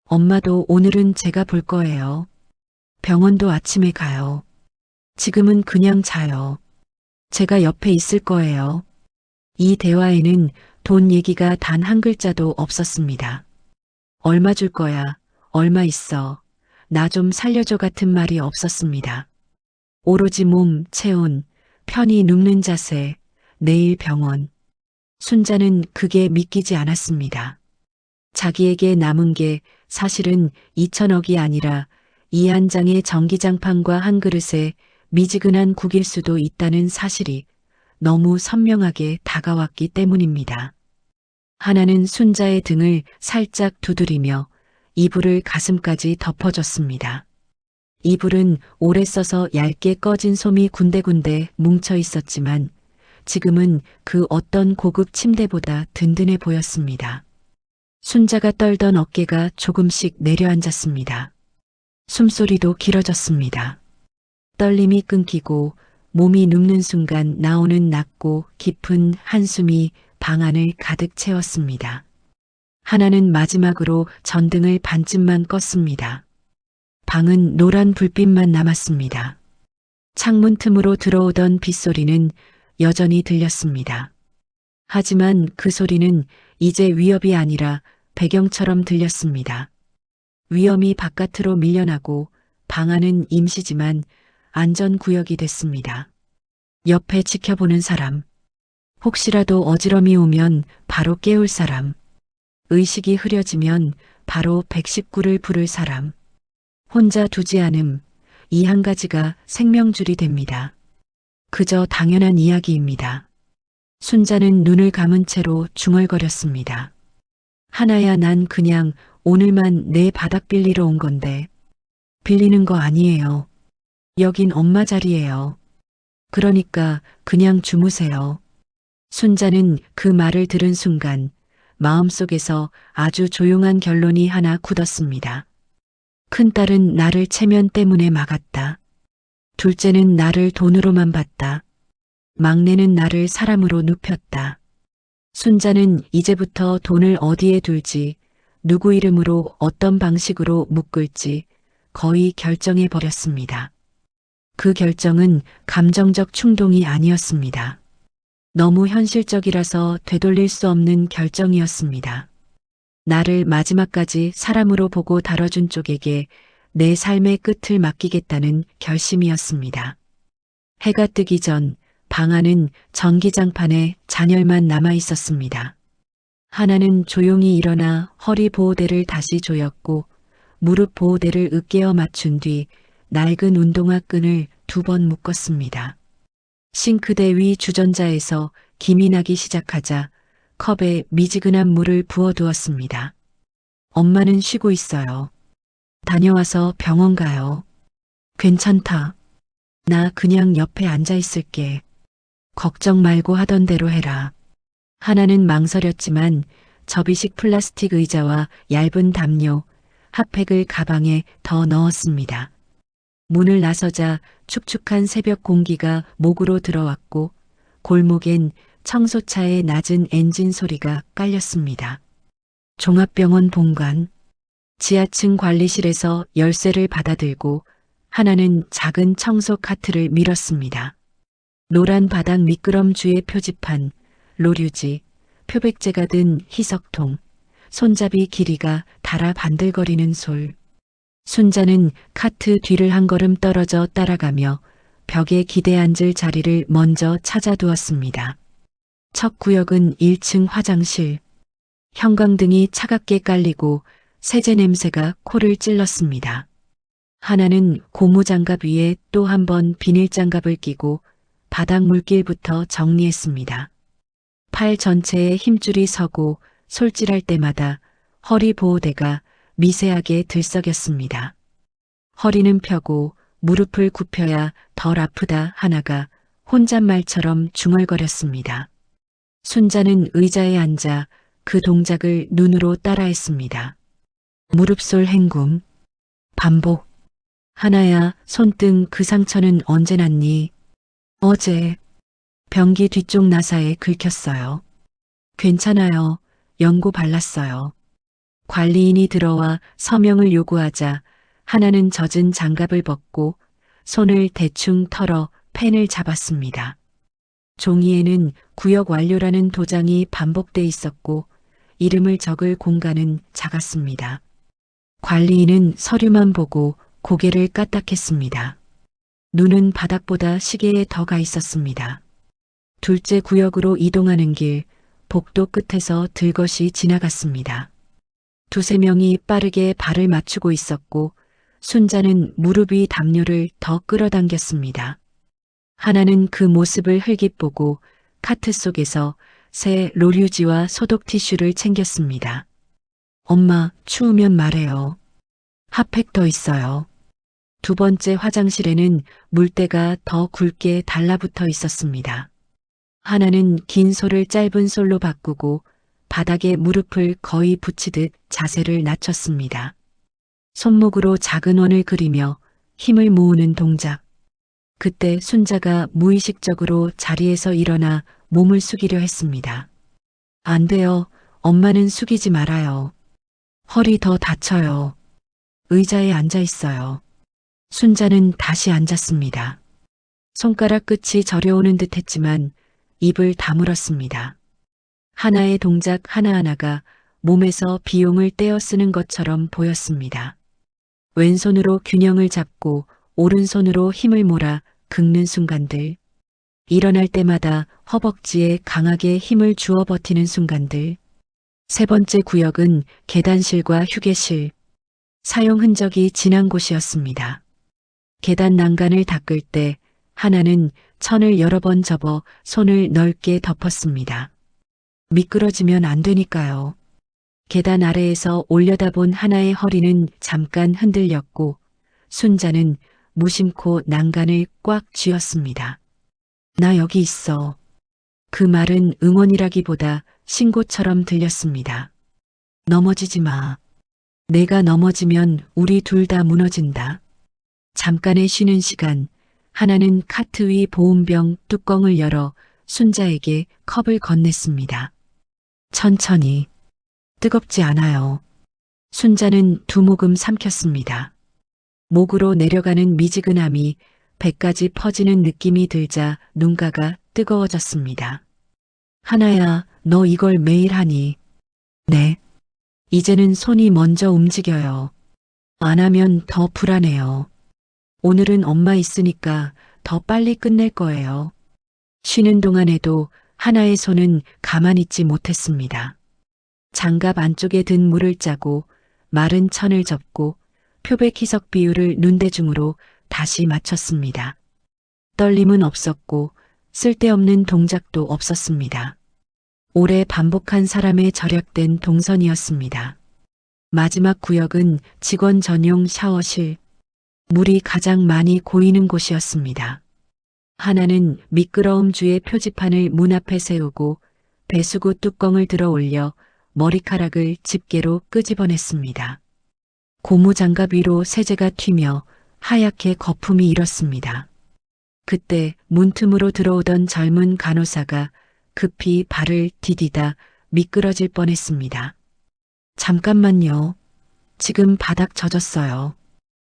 엄마도 오늘은 제가 볼 거예요. 병원도 아침에 가요. 지금은 그냥 자요. 제가 옆에 있을 거예요. 이 대화에는 돈 얘기가 단 한 글자도 없었습니다. 얼마 줄 거야? 얼마 있어? 나 좀 살려줘 같은 말이 없었습니다. 오로지 몸, 체온, 편히 눕는 자세, 내일 병원. 순자는 그게 믿기지 않았습니다. 자기에게 남은 게 사실은 2천억이 아니라 이 한 장의 전기장판과 한 그릇에 미지근한 국일 수도 있다는 사실이 너무 선명하게 다가왔기 때문입니다. 하나는 순자의 등을 살짝 두드리며 이불을 가슴까지 덮어줬습니다. 이불은 오래 써서 얇게 꺼진 솜이 군데군데 뭉쳐 있었지만 지금은 그 어떤 고급 침대보다 든든해 보였습니다. 순자가 떨던 어깨가 조금씩 내려앉았습니다. 숨소리도 길어졌습니다. 떨림이 끊기고 몸이 눕는 순간 나오는 낮고 깊은 한숨이 방 안을 가득 채웠습니다. 하나는 마지막으로 전등을 반쯤만 껐습니다. 방은 노란 불빛만 남았습니다. 창문 틈으로 들어오던 빗소리는 여전히 들렸습니다. 하지만 그 소리는 이제 위협이 아니라 배경처럼 들렸습니다. 위험이 바깥으로 밀려나고 방 안은 임시지만 안전구역이 됐습니다. 옆에 지켜보는 사람, 혹시라도 어지럼이 오면 바로 깨울 사람, 의식이 흐려지면 바로 119를 부를 사람, 혼자 두지 않음, 이 한 가지가 생명줄이 됩니다. 그저 당연한 이야기입니다. 순자는 눈을 감은 채로 중얼거렸습니다. 하나야, 난 그냥 오늘만 내 바닥 빌리러 온 건데. 빌리는 거 아니에요. 여긴 엄마 자리예요. 그러니까 그냥 주무세요. 순자는 그 말을 들은 순간 마음속에서 아주 조용한 결론이 하나 굳었습니다. 큰딸은 나를 체면 때문에 막았다. 둘째는 나를 돈으로만 봤다. 막내는 나를 사람으로 눕혔다. 순자는 이제부터 돈을 어디에 둘지, 누구 이름으로 어떤 방식으로 묶을지 거의 결정해 버렸습니다. 그 결정은 감정적 충동이 아니었습니다. 너무 현실적이라서 되돌릴 수 없는 결정이었습니다. 나를 마지막까지 사람으로 보고 다뤄준 쪽에게 내 삶의 끝을 맡기겠다는 결심이었습니다. 해가 뜨기 전 방 안은 전기장판에 잔열만 남아 있었습니다. 하나는 조용히 일어나 허리 보호대를 다시 조였고 무릎 보호대를 으깨어 맞춘 뒤 낡은 운동화 끈을 2번 묶었습니다. 싱크대 위 주전자에서 김이 나기 시작하자 컵에 미지근한 물을 부어두었습니다. 엄마는 쉬고 있어요. 다녀와서 병원 가요. 괜찮다. 나 그냥 옆에 앉아 있을게. 걱정 말고 하던 대로 해라. 하나는 망설였지만 접이식 플라스틱 의자와 얇은 담요, 핫팩을 가방에 더 넣었습니다. 문을 나서자 축축한 새벽 공기가 목으로 들어왔고 골목엔 청소차의 낮은 엔진 소리가 깔렸습니다. 종합병원 본관, 지하층 관리실에서 열쇠를 받아들고 하나는 작은 청소 카트를 밀었습니다. 노란 바닥 미끄럼주의 표지판, 로류지, 표백제가 든 희석통, 손잡이 길이가 닳아 반들거리는 솔. 순자는 카트 뒤를 한 걸음 떨어져 따라가며 벽에 기대 앉을 자리를 먼저 찾아두었습니다. 첫 구역은 1층 화장실. 형광등이 차갑게 깔리고 세제 냄새가 코를 찔렀습니다. 하나는 고무장갑 위에 또 한 번 비닐장갑을 끼고 바닥 물길부터 정리했습니다. 팔 전체에 힘줄이 서고 솔질할 때마다 허리 보호대가 미세하게 들썩였습니다. 허리는 펴고 무릎을 굽혀야 덜 아프다 하나가 혼잣말처럼 중얼거렸습니다. 순자는 의자에 앉아 그 동작을 눈으로 따라했습니다. 무릎솔 헹굼, 반복. 하나야, 손등 그 상처는 언제 났니? 어제. 변기 뒤쪽 나사에 긁혔어요. 괜찮아요. 연고 발랐어요. 관리인이 들어와 서명을 요구하자 하나는 젖은 장갑을 벗고 손을 대충 털어 펜을 잡았습니다. 종이에는 구역 완료라는 도장이 반복돼 있었고 이름을 적을 공간은 작았습니다. 관리인은 서류만 보고 고개를 까딱했습니다. 눈은 바닥보다 시계에 더 가 있었습니다. 둘째 구역으로 이동하는 길, 복도 끝에서 들것이 지나갔습니다. 2~3명이 빠르게 발을 맞추고 있었고 순자는 무릎 위 담요를 더 끌어당겼습니다. 하나는 그 모습을 흘깃 보고 카트 속에서 새 로류지와 소독 티슈를 챙겼습니다. 엄마, 추우면 말해요. 핫팩 더 있어요. 2번째 화장실에는 물때가 더 굵게 달라붙어 있었습니다. 하나는 긴 솔을 짧은 솔로 바꾸고 바닥에 무릎을 거의 붙이듯 자세를 낮췄습니다. 손목으로 작은 원을 그리며 힘을 모으는 동작. 그때 순자가 무의식적으로 자리에서 일어나 몸을 숙이려 했습니다. 안 돼요. 엄마는 숙이지 말아요. 허리 더 다쳐요. 의자에 앉아 있어요. 순자는 다시 앉았습니다. 손가락 끝이 저려오는 듯 했지만 입을 다물었습니다. 하나의 동작 하나하나가 몸에서 비용을 떼어 쓰는 것처럼 보였습니다. 왼손으로 균형을 잡고 오른손으로 힘을 몰아 긁는 순간들. 일어날 때마다 허벅지에 강하게 힘을 주어 버티는 순간들. 세 번째 구역은 계단실과 휴게실. 사용 흔적이 진한 곳이었습니다. 계단 난간을 닦을 때 하나는 천을 여러 번 접어 손을 넓게 덮었습니다. 미끄러지면 안 되니까요. 계단 아래에서 올려다본 하나의 허리는 잠깐 흔들렸고 순자는 무심코 난간을 꽉 쥐었습니다. 나 여기 있어. 그 말은 응원이라기보다 신고처럼 들렸습니다. 넘어지지 마. 내가 넘어지면 우리 둘 다 무너진다. 잠깐의 쉬는 시간, 하나는 카트 위 보온병 뚜껑을 열어 순자에게 컵을 건넸습니다. 천천히. 뜨겁지 않아요. 순자는 두 모금 삼켰습니다. 목으로 내려가는 미지근함이 배까지 퍼지는 느낌이 들자 눈가가 뜨거워졌습니다. 하나야, 너 이걸 매일 하니? 네. 이제는 손이 먼저 움직여요. 안 하면 더 불안해요. 오늘은 엄마 있으니까 더 빨리 끝낼 거예요. 쉬는 동안에도 하나의 손은 가만히 있지 못했습니다. 장갑 안쪽에 든 물을 짜고 마른 천을 접고 표백 희석 비율을 눈대중으로 다시 맞췄습니다. 떨림은 없었고 쓸데없는 동작도 없었습니다. 오래 반복한 사람의 절약된 동선이었습니다. 마지막 구역은 직원 전용 샤워실. 물이 가장 많이 고이는 곳이었습니다. 하나는 미끄러움 주의 표지판을 문 앞에 세우고 배수구 뚜껑을 들어 올려 머리카락을 집게로 끄집어냈습니다. 고무장갑 위로 세제가 튀며 하얗게 거품이 일었습니다. 그때 문틈으로 들어오던 젊은 간호사가 급히 발을 디디다 미끄러질 뻔했습니다. 잠깐만요. 지금 바닥 젖었어요.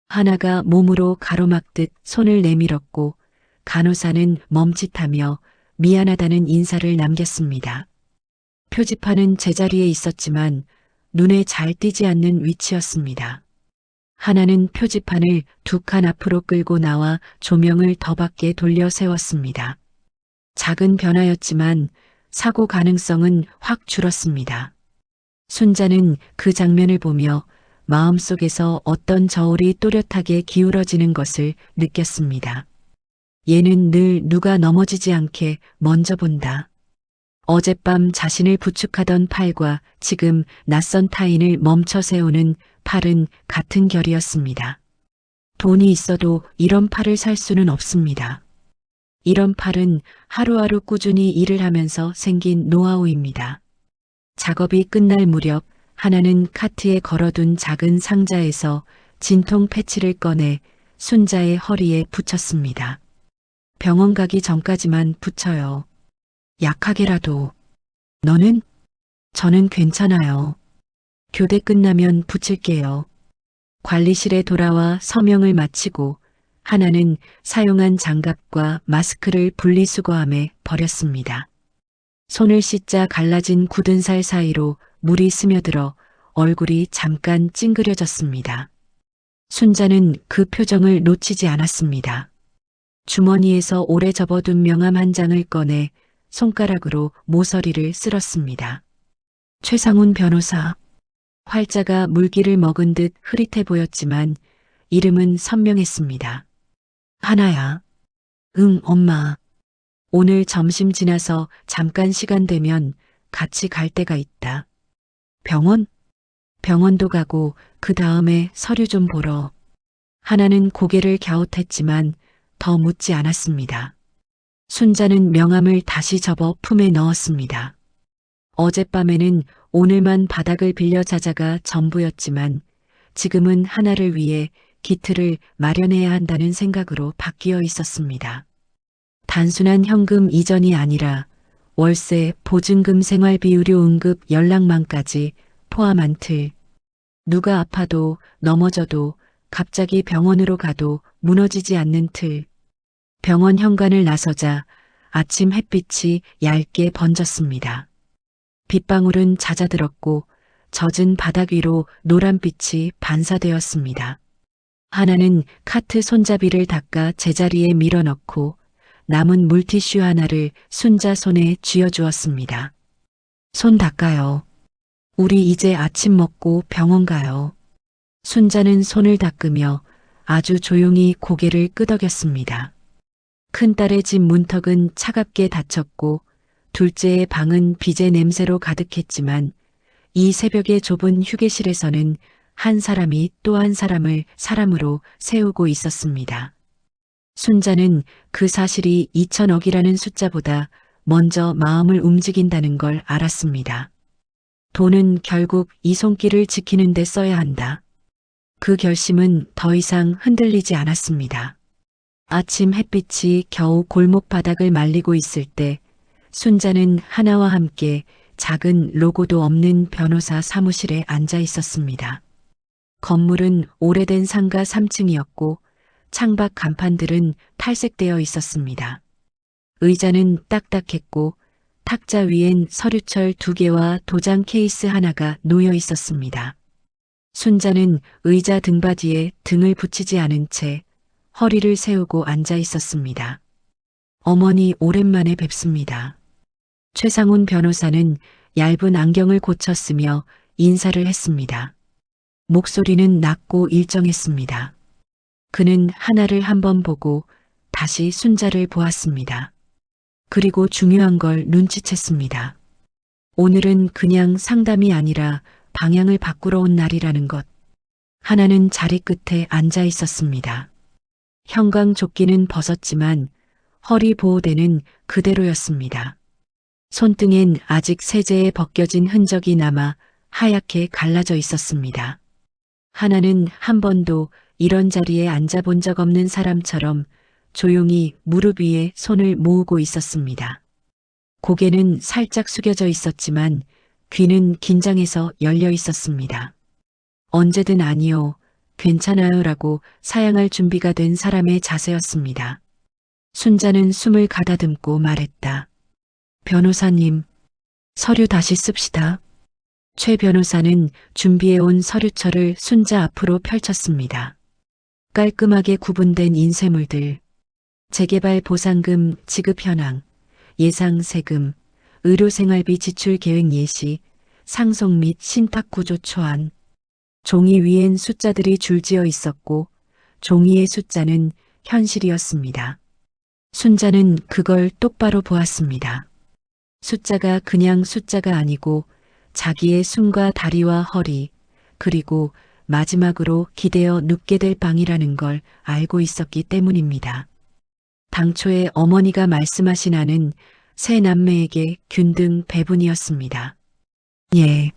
하나가 몸으로 가로막듯 손을 내밀었고 간호사는 멈칫하며 미안하다는 인사를 남겼습니다. 표지판은 제자리에 있었지만 눈에 잘 띄지 않는 위치였습니다. 하나는 표지판을 두 칸 앞으로 끌고 나와 조명을 더 밖에 돌려 세웠습니다. 작은 변화였지만 사고 가능성은 확 줄었습니다. 순자는 그 장면을 보며 마음속에서 어떤 저울이 또렷하게 기울어지는 것을 느꼈습니다. 얘는 늘 누가 넘어지지 않게 먼저 본다. 어젯밤 자신을 부축하던 팔과 지금 낯선 타인을 멈춰 세우는 팔은 같은 결이었습니다. 돈이 있어도 이런 팔을 살 수는 없습니다. 이런 팔은 하루하루 꾸준히 일을 하면서 생긴 노하우입니다. 작업이 끝날 무렵 하나는 카트에 걸어둔 작은 상자에서 진통 패치를 꺼내 순자의 허리에 붙였습니다. 병원 가기 전까지만 붙여요. 약하게라도. 너는? 저는 괜찮아요. 교대 끝나면 붙일게요. 관리실에 돌아와 서명을 마치고 하나는 사용한 장갑과 마스크를 분리수거함에 버렸습니다. 손을 씻자 갈라진 굳은 살 사이로 물이 스며들어 얼굴이 잠깐 찡그려졌습니다. 순자는 그 표정을 놓치지 않았습니다. 주머니에서 오래 접어둔 명함 한 장을 꺼내 손가락으로 모서리를 쓸었습니다. 최상훈 변호사. 활자가 물기를 먹은 듯 흐릿해 보였지만 이름은 선명했습니다. 하나야. 응, 엄마. 오늘 점심 지나서 잠깐 시간 되면 같이 갈 데가 있다. 병원? 병원도 가고 그 다음에 서류 좀 보러. 하나는 고개를 갸웃했지만 더 묻지 않았습니다. 순자는 명함을 다시 접어 품에 넣었습니다. 어젯밤에는 오늘만 바닥을 빌려 자자가 전부였지만 지금은 하나를 위해 기틀을 마련해야 한다는 생각으로 바뀌어 있었습니다. 단순한 현금 이전이 아니라 월세, 보증금, 생활비의료, 응급, 연락망까지 포함한 틀. 누가 아파도 넘어져도 갑자기 병원으로 가도 무너지지 않는 틀. 병원 현관을 나서자 아침 햇빛이 얇게 번졌습니다. 빗방울은 잦아들었고 젖은 바닥 위로 노란빛이 반사되었습니다. 하나는 카트 손잡이를 닦아 제자리에 밀어넣고 남은 물티슈 하나를 순자 손에 쥐어주었습니다. 손 닦아요. 우리 이제 아침 먹고 병원 가요. 순자는 손을 닦으며 아주 조용히 고개를 끄덕였습니다. 큰딸의 집 문턱은 차갑게 닫혔고 둘째의 방은 비제 냄새로 가득했지만 이 새벽의 좁은 휴게실에서는 한 사람이 또 한 사람을 사람으로 세우고 있었습니다. 순자는 그 사실이 2천억이라는 숫자보다 먼저 마음을 움직인다는 걸 알았습니다. 돈은 결국 이 손길을 지키는 데 써야 한다. 그 결심은 더 이상 흔들리지 않았습니다. 아침 햇빛이 겨우 골목 바닥을 말리고 있을 때 순자는 하나와 함께 작은 로고도 없는 변호사 사무실에 앉아 있었습니다. 건물은 오래된 상가 3층이었고 창밖 간판들은 탈색되어 있었습니다. 의자는 딱딱했고 탁자 위엔 서류철 2개와 도장 케이스 하나가 놓여 있었습니다. 순자는 의자 등받이에 등을 붙이지 않은 채 허리를 세우고 앉아 있었습니다. 어머니 오랜만에 뵙습니다. 최상훈 변호사는 얇은 안경을 고쳤으며 인사를 했습니다. 목소리는 낮고 일정했습니다. 그는 하나를 한번 보고 다시 순자를 보았습니다. 그리고 중요한 걸 눈치챘습니다. 오늘은 그냥 상담이 아니라 방향을 바꾸러 온 날이라는 것. 하나는 자리 끝에 앉아 있었습니다. 형광조끼는 벗었지만 허리 보호대는 그대로였습니다. 손등엔 아직 세제에 벗겨진 흔적이 남아 하얗게 갈라져 있었습니다. 하나는 한 번도 이런 자리에 앉아본 적 없는 사람처럼 조용히 무릎 위에 손을 모으고 있었습니다. 고개는 살짝 숙여져 있었지만 귀는 긴장해서 열려 있었습니다. 언제든 아니요, 괜찮아요라고 사양할 준비가 된 사람의 자세였습니다. 순자는 숨을 가다듬고 말했다. 변호사님, 서류 다시 씁시다. 최 변호사는 준비해온 서류철을 순자 앞으로 펼쳤습니다. 깔끔하게 구분된 인쇄물들, 재개발 보상금 지급 현황, 예상 세금, 의료생활비 지출 계획 예시, 상속 및 신탁 구조 초안. 종이 위엔 숫자들이 줄지어 있었고 종이의 숫자는 현실이었습니다. 순자는 그걸 똑바로 보았습니다. 숫자가 그냥 숫자가 아니고 자기의 숨과 다리와 허리, 그리고 마지막으로 기대어 눕게 될 방이라는 걸 알고 있었기 때문입니다. 당초에 어머니가 말씀하신 안은 세 남매에게 균등 배분이었습니다. 예.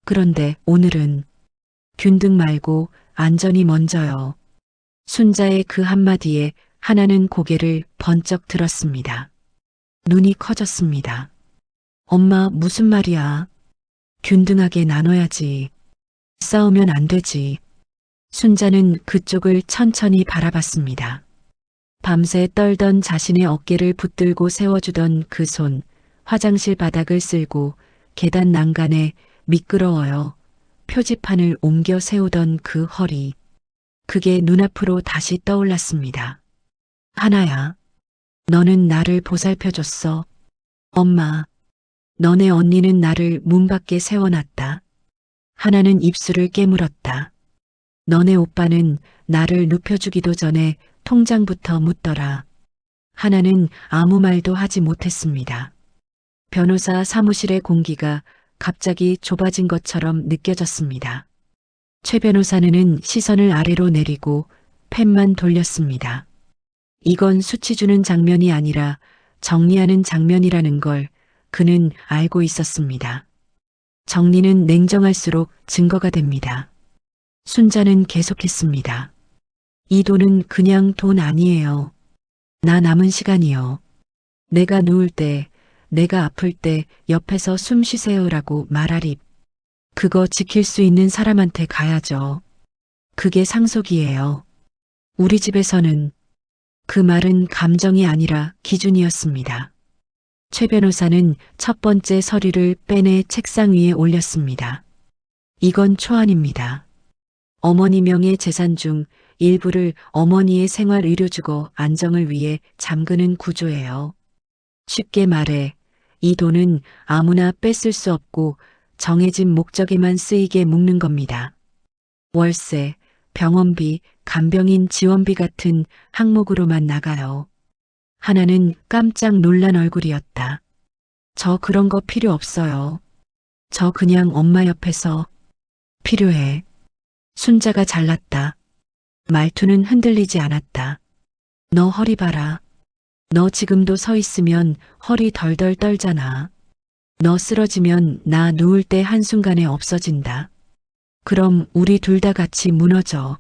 그런데 오늘은 균등 말고 안전이 먼저요. 순자의 그 한마디에 하나는 고개를 번쩍 들었습니다. 눈이 커졌습니다. 엄마 무슨 말이야? 균등하게 나눠야지. 싸우면 안 되지. 순자는 그쪽을 천천히 바라봤습니다. 밤새 떨던 자신의 어깨를 붙들고 세워주던 그 손, 화장실 바닥을 쓸고 계단 난간에 미끄러워요. 표지판을 옮겨 세우던 그 허리. 그게 눈앞으로 다시 떠올랐습니다. 하나야, 너는 나를 보살펴줬어. 엄마, 너네 언니는 나를 문 밖에 세워놨다. 하나는 입술을 깨물었다. 너네 오빠는 나를 눕혀주기도 전에 통장부터 묻더라. 하나는 아무 말도 하지 못했습니다. 변호사 사무실의 공기가 갑자기 좁아진 것처럼 느껴졌습니다. 최 변호사는 시선을 아래로 내리고 펜만 돌렸습니다. 이건 수치 주는 장면이 아니라 정리하는 장면이라는 걸 그는 알고 있었습니다. 정리는 냉정할수록 증거가 됩니다. 순자는 계속했습니다. 이 돈은 그냥 돈 아니에요. 나 남은 시간이요. 내가 누울 때, 내가 아플 때 옆에서 숨 쉬세요라고 말하리. 그거 지킬 수 있는 사람한테 가야죠. 그게 상속이에요. 우리 집에서는 그 말은 감정이 아니라 기준이었습니다. 최 변호사는 첫 번째 서류를 빼내 책상 위에 올렸습니다. 이건 초안입니다. 어머니 명의 재산 중 일부를 어머니의 생활의료주거 안정을 위해 잠그는 구조예요. 쉽게 말해 이 돈은 아무나 뺏을 수 없고 정해진 목적에만 쓰이게 묶는 겁니다. 월세, 병원비, 간병인 지원비 같은 항목으로만 나가요. 하나는 깜짝 놀란 얼굴이었다. 저 그런 거 필요 없어요. 저 그냥 엄마 옆에서 필요해. 순자가 잘났다. 말투는 흔들리지 않았다. 너 허리 봐라. 너 지금도 서 있으면 허리 덜덜 떨잖아. 너 쓰러지면 나 누울 때 한순간에 없어진다. 그럼 우리 둘 다 같이 무너져.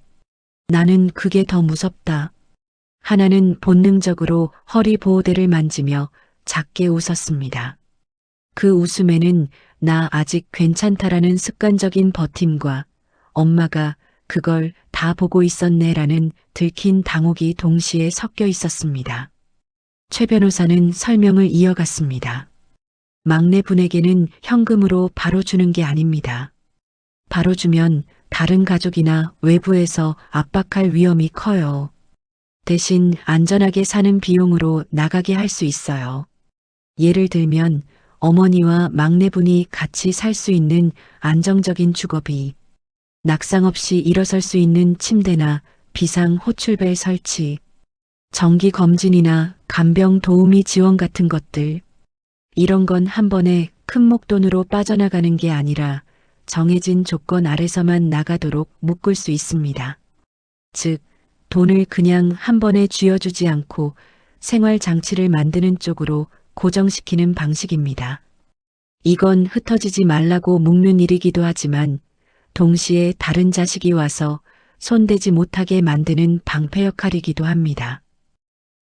나는 그게 더 무섭다. 하나는 본능적으로 허리 보호대를 만지며 작게 웃었습니다. 그 웃음에는 나 아직 괜찮다라는 습관적인 버팀과 엄마가 그걸 다 보고 있었네라는 들킨 당혹이 동시에 섞여 있었습니다. 최 변호사는 설명을 이어갔습니다. 막내분에게는 현금으로 바로 주는 게 아닙니다. 바로 주면 다른 가족이나 외부에서 압박할 위험이 커요. 대신 안전하게 사는 비용으로 나가게 할 수 있어요. 예를 들면 어머니와 막내분이 같이 살 수 있는 안정적인 주거비, 낙상 없이 일어설 수 있는 침대나 비상 호출벨 설치, 정기 검진이나 간병 도우미 지원 같은 것들. 이런 건 한 번에 큰 목돈으로 빠져나가는 게 아니라 정해진 조건 아래서만 나가도록 묶을 수 있습니다. 즉, 돈을 그냥 한 번에 쥐어주지 않고 생활 장치를 만드는 쪽으로 고정시키는 방식입니다. 이건 흩어지지 말라고 묶는 일이기도 하지만 동시에 다른 자식이 와서 손대지 못하게 만드는 방패 역할이기도 합니다.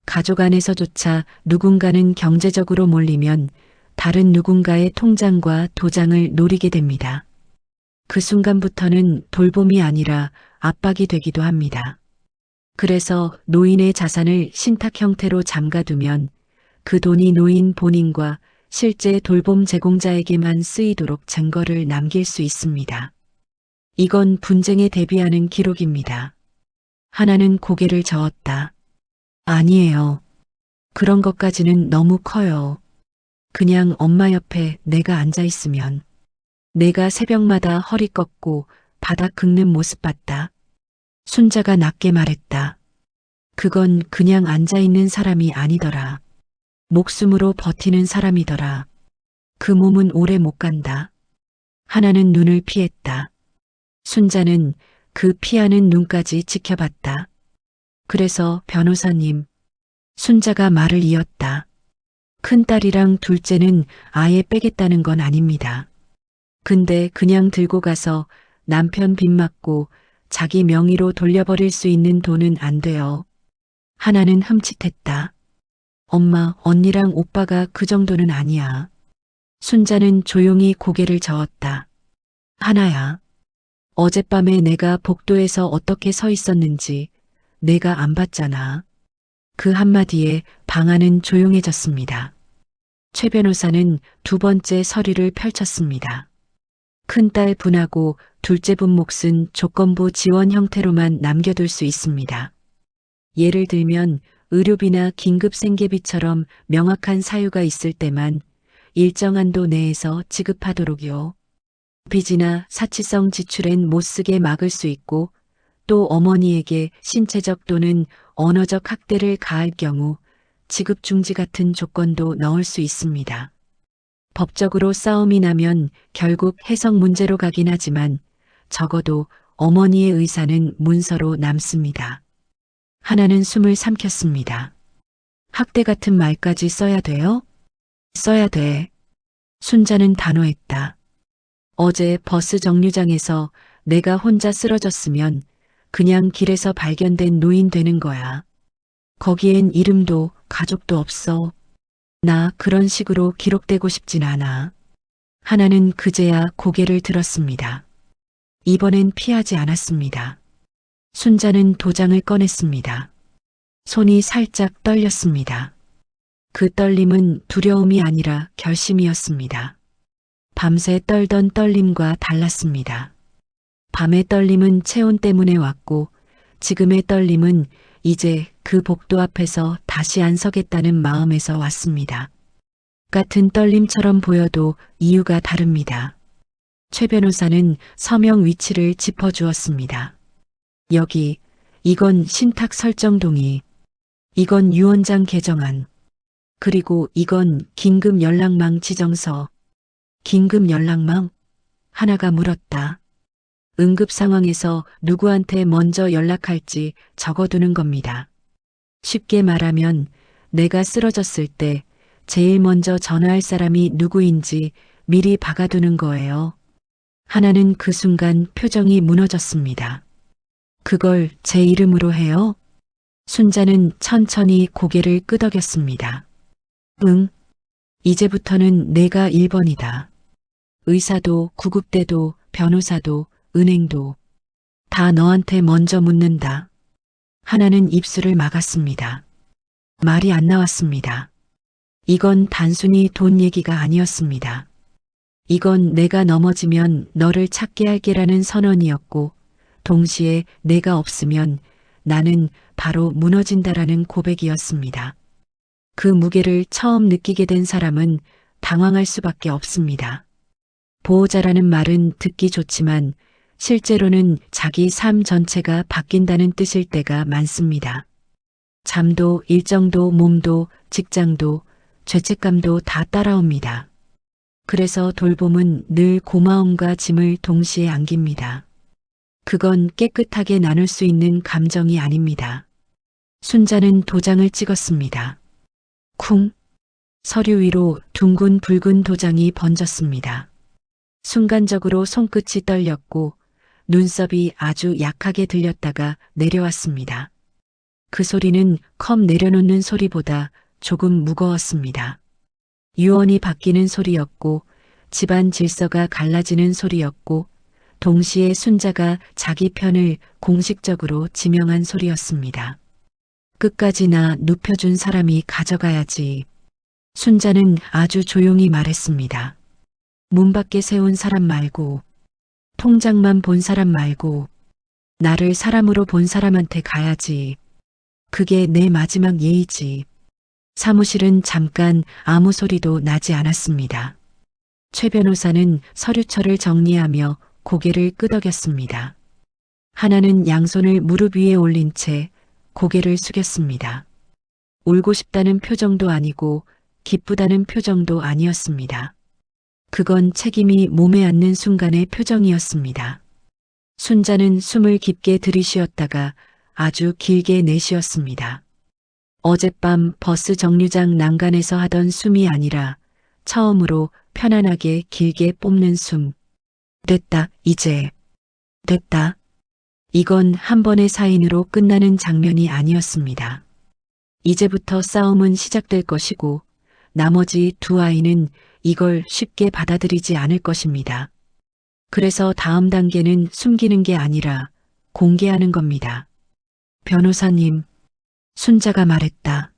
가족 안에서조차 누군가는 경제적으로 몰리면 다른 누군가의 통장과 도장을 노리게 됩니다. 그 순간부터는 돌봄이 아니라 압박이 되기도 합니다. 그래서 노인의 자산을 신탁 형태로 잠가두면 그 돈이 노인 본인과 실제 돌봄 제공자에게만 쓰이도록 증거를 남길 수 있습니다. 이건 분쟁에 대비하는 기록입니다. 하나는 고개를 저었다. 아니에요. 그런 것까지는 너무 커요. 그냥 엄마 옆에 내가 앉아 있으면 내가 새벽마다 허리 꺾고 바닥 긁는 모습 봤다. 순자가 낮게 말했다. 그건 그냥 앉아 있는 사람이 아니더라. 목숨으로 버티는 사람이더라. 그 몸은 오래 못 간다. 하나는 눈을 피했다. 순자는 그 피하는 눈까지 지켜봤다. 그래서 변호사님, 순자가 말을 이었다. 큰딸이랑 둘째는 아예 빼겠다는 건 아닙니다. 근데 그냥 들고 가서 남편 빚 맞고 자기 명의로 돌려버릴 수 있는 돈은 안 돼요. 하나는 흠칫했다. 엄마, 언니랑 오빠가 그 정도는 아니야. 순자는 조용히 고개를 저었다. 하나야. 어젯밤에 내가 복도에서 어떻게 서 있었는지 내가 안 봤잖아. 그 한마디에 방 안은 조용해졌습니다. 최 변호사는 두 번째 서류를 펼쳤습니다. 큰딸 분하고 둘째 분 몫은 조건부 지원 형태로만 남겨둘 수 있습니다. 예를 들면 의료비나 긴급 생계비처럼 명확한 사유가 있을 때만 일정 한도 내에서 지급하도록요. 빚이나 사치성 지출엔 못 쓰게 막을 수 있고 또 어머니에게 신체적 또는 언어적 학대를 가할 경우 지급 중지 같은 조건도 넣을 수 있습니다. 법적으로 싸움이 나면 결국 해석 문제로 가긴 하지만 적어도 어머니의 의사는 문서로 남습니다. 하나는 숨을 삼켰습니다. 학대 같은 말까지 써야 돼요? 써야 돼. 순자는 단호했다. 어제 버스 정류장에서 내가 혼자 쓰러졌으면 그냥 길에서 발견된 노인 되는 거야. 거기엔 이름도 가족도 없어. 나 그런 식으로 기록되고 싶진 않아. 하나는 그제야 고개를 들었습니다. 이번엔 피하지 않았습니다. 순자는 도장을 꺼냈습니다. 손이 살짝 떨렸습니다. 그 떨림은 두려움이 아니라 결심이었습니다. 밤새 떨던 떨림과 달랐습니다. 밤의 떨림은 체온 때문에 왔고 지금의 떨림은 이제 그 복도 앞에서 다시 안 서겠다는 마음에서 왔습니다. 같은 떨림처럼 보여도 이유가 다릅니다. 최 변호사는 서명 위치를 짚어주었습니다. 여기, 이건 신탁 설정 동의, 이건 유언장 개정안, 그리고 이건 긴급 연락망 지정서. 긴급 연락망? 하나가 물었다. 응급 상황에서 누구한테 먼저 연락할지 적어두는 겁니다. 쉽게 말하면 내가 쓰러졌을 때 제일 먼저 전화할 사람이 누구인지 미리 박아두는 거예요. 하나는 그 순간 표정이 무너졌습니다. 그걸 제 이름으로 해요? 순자는 천천히 고개를 끄덕였습니다. 응. 이제부터는 내가 1번이다. 의사도 구급대도 변호사도 은행도 다 너한테 먼저 묻는다. 하나는 입술을 막았습니다. 말이 안 나왔습니다. 이건 단순히 돈 얘기가 아니었습니다. 이건 내가 넘어지면 너를 찾게 할게라는 선언이었고, 동시에 내가 없으면 나는 바로 무너진다라는 고백이었습니다. 그 무게를 처음 느끼게 된 사람은 당황할 수밖에 없습니다. 보호자라는 말은 듣기 좋지만 실제로는 자기 삶 전체가 바뀐다는 뜻일 때가 많습니다. 잠도, 일정도, 몸도, 직장도, 죄책감도 다 따라옵니다. 그래서 돌봄은 늘 고마움과 짐을 동시에 안깁니다. 그건 깨끗하게 나눌 수 있는 감정이 아닙니다. 순자는 도장을 찍었습니다. 쿵! 서류 위로 둥근 붉은 도장이 번졌습니다. 순간적으로 손끝이 떨렸고 눈썹이 아주 약하게 들렸다가 내려왔습니다. 그 소리는 컵 내려놓는 소리보다 조금 무거웠습니다. 유언이 바뀌는 소리였고 집안 질서가 갈라지는 소리였고 동시에 순자가 자기 편을 공식적으로 지명한 소리였습니다. 끝까지 나 눕혀준 사람이 가져가야지. 순자는 아주 조용히 말했습니다. 문 밖에 세운 사람 말고, 통장만 본 사람 말고, 나를 사람으로 본 사람한테 가야지. 그게 내 마지막 예의지. 사무실은 잠깐 아무 소리도 나지 않았습니다. 최 변호사는 서류철을 정리하며 고개를 끄덕였습니다. 하나는 양손을 무릎 위에 올린 채 고개를 숙였습니다. 울고 싶다는 표정도 아니고 기쁘다는 표정도 아니었습니다. 그건 책임이 몸에 앉는 순간의 표정이었습니다. 순자는 숨을 깊게 들이쉬었다가 아주 길게 내쉬었습니다. 어젯밤 버스 정류장 난간에서 하던 숨이 아니라 처음으로 편안하게 길게 뽑는 숨. 됐다, 이제. 됐다. 이건 한 번의 사인으로 끝나는 장면이 아니었습니다. 이제부터 싸움은 시작될 것이고 나머지 두 아이는 이걸 쉽게 받아들이지 않을 것입니다. 그래서 다음 단계는 숨기는 게 아니라 공개하는 겁니다. 변호사님, 순자가 말했다.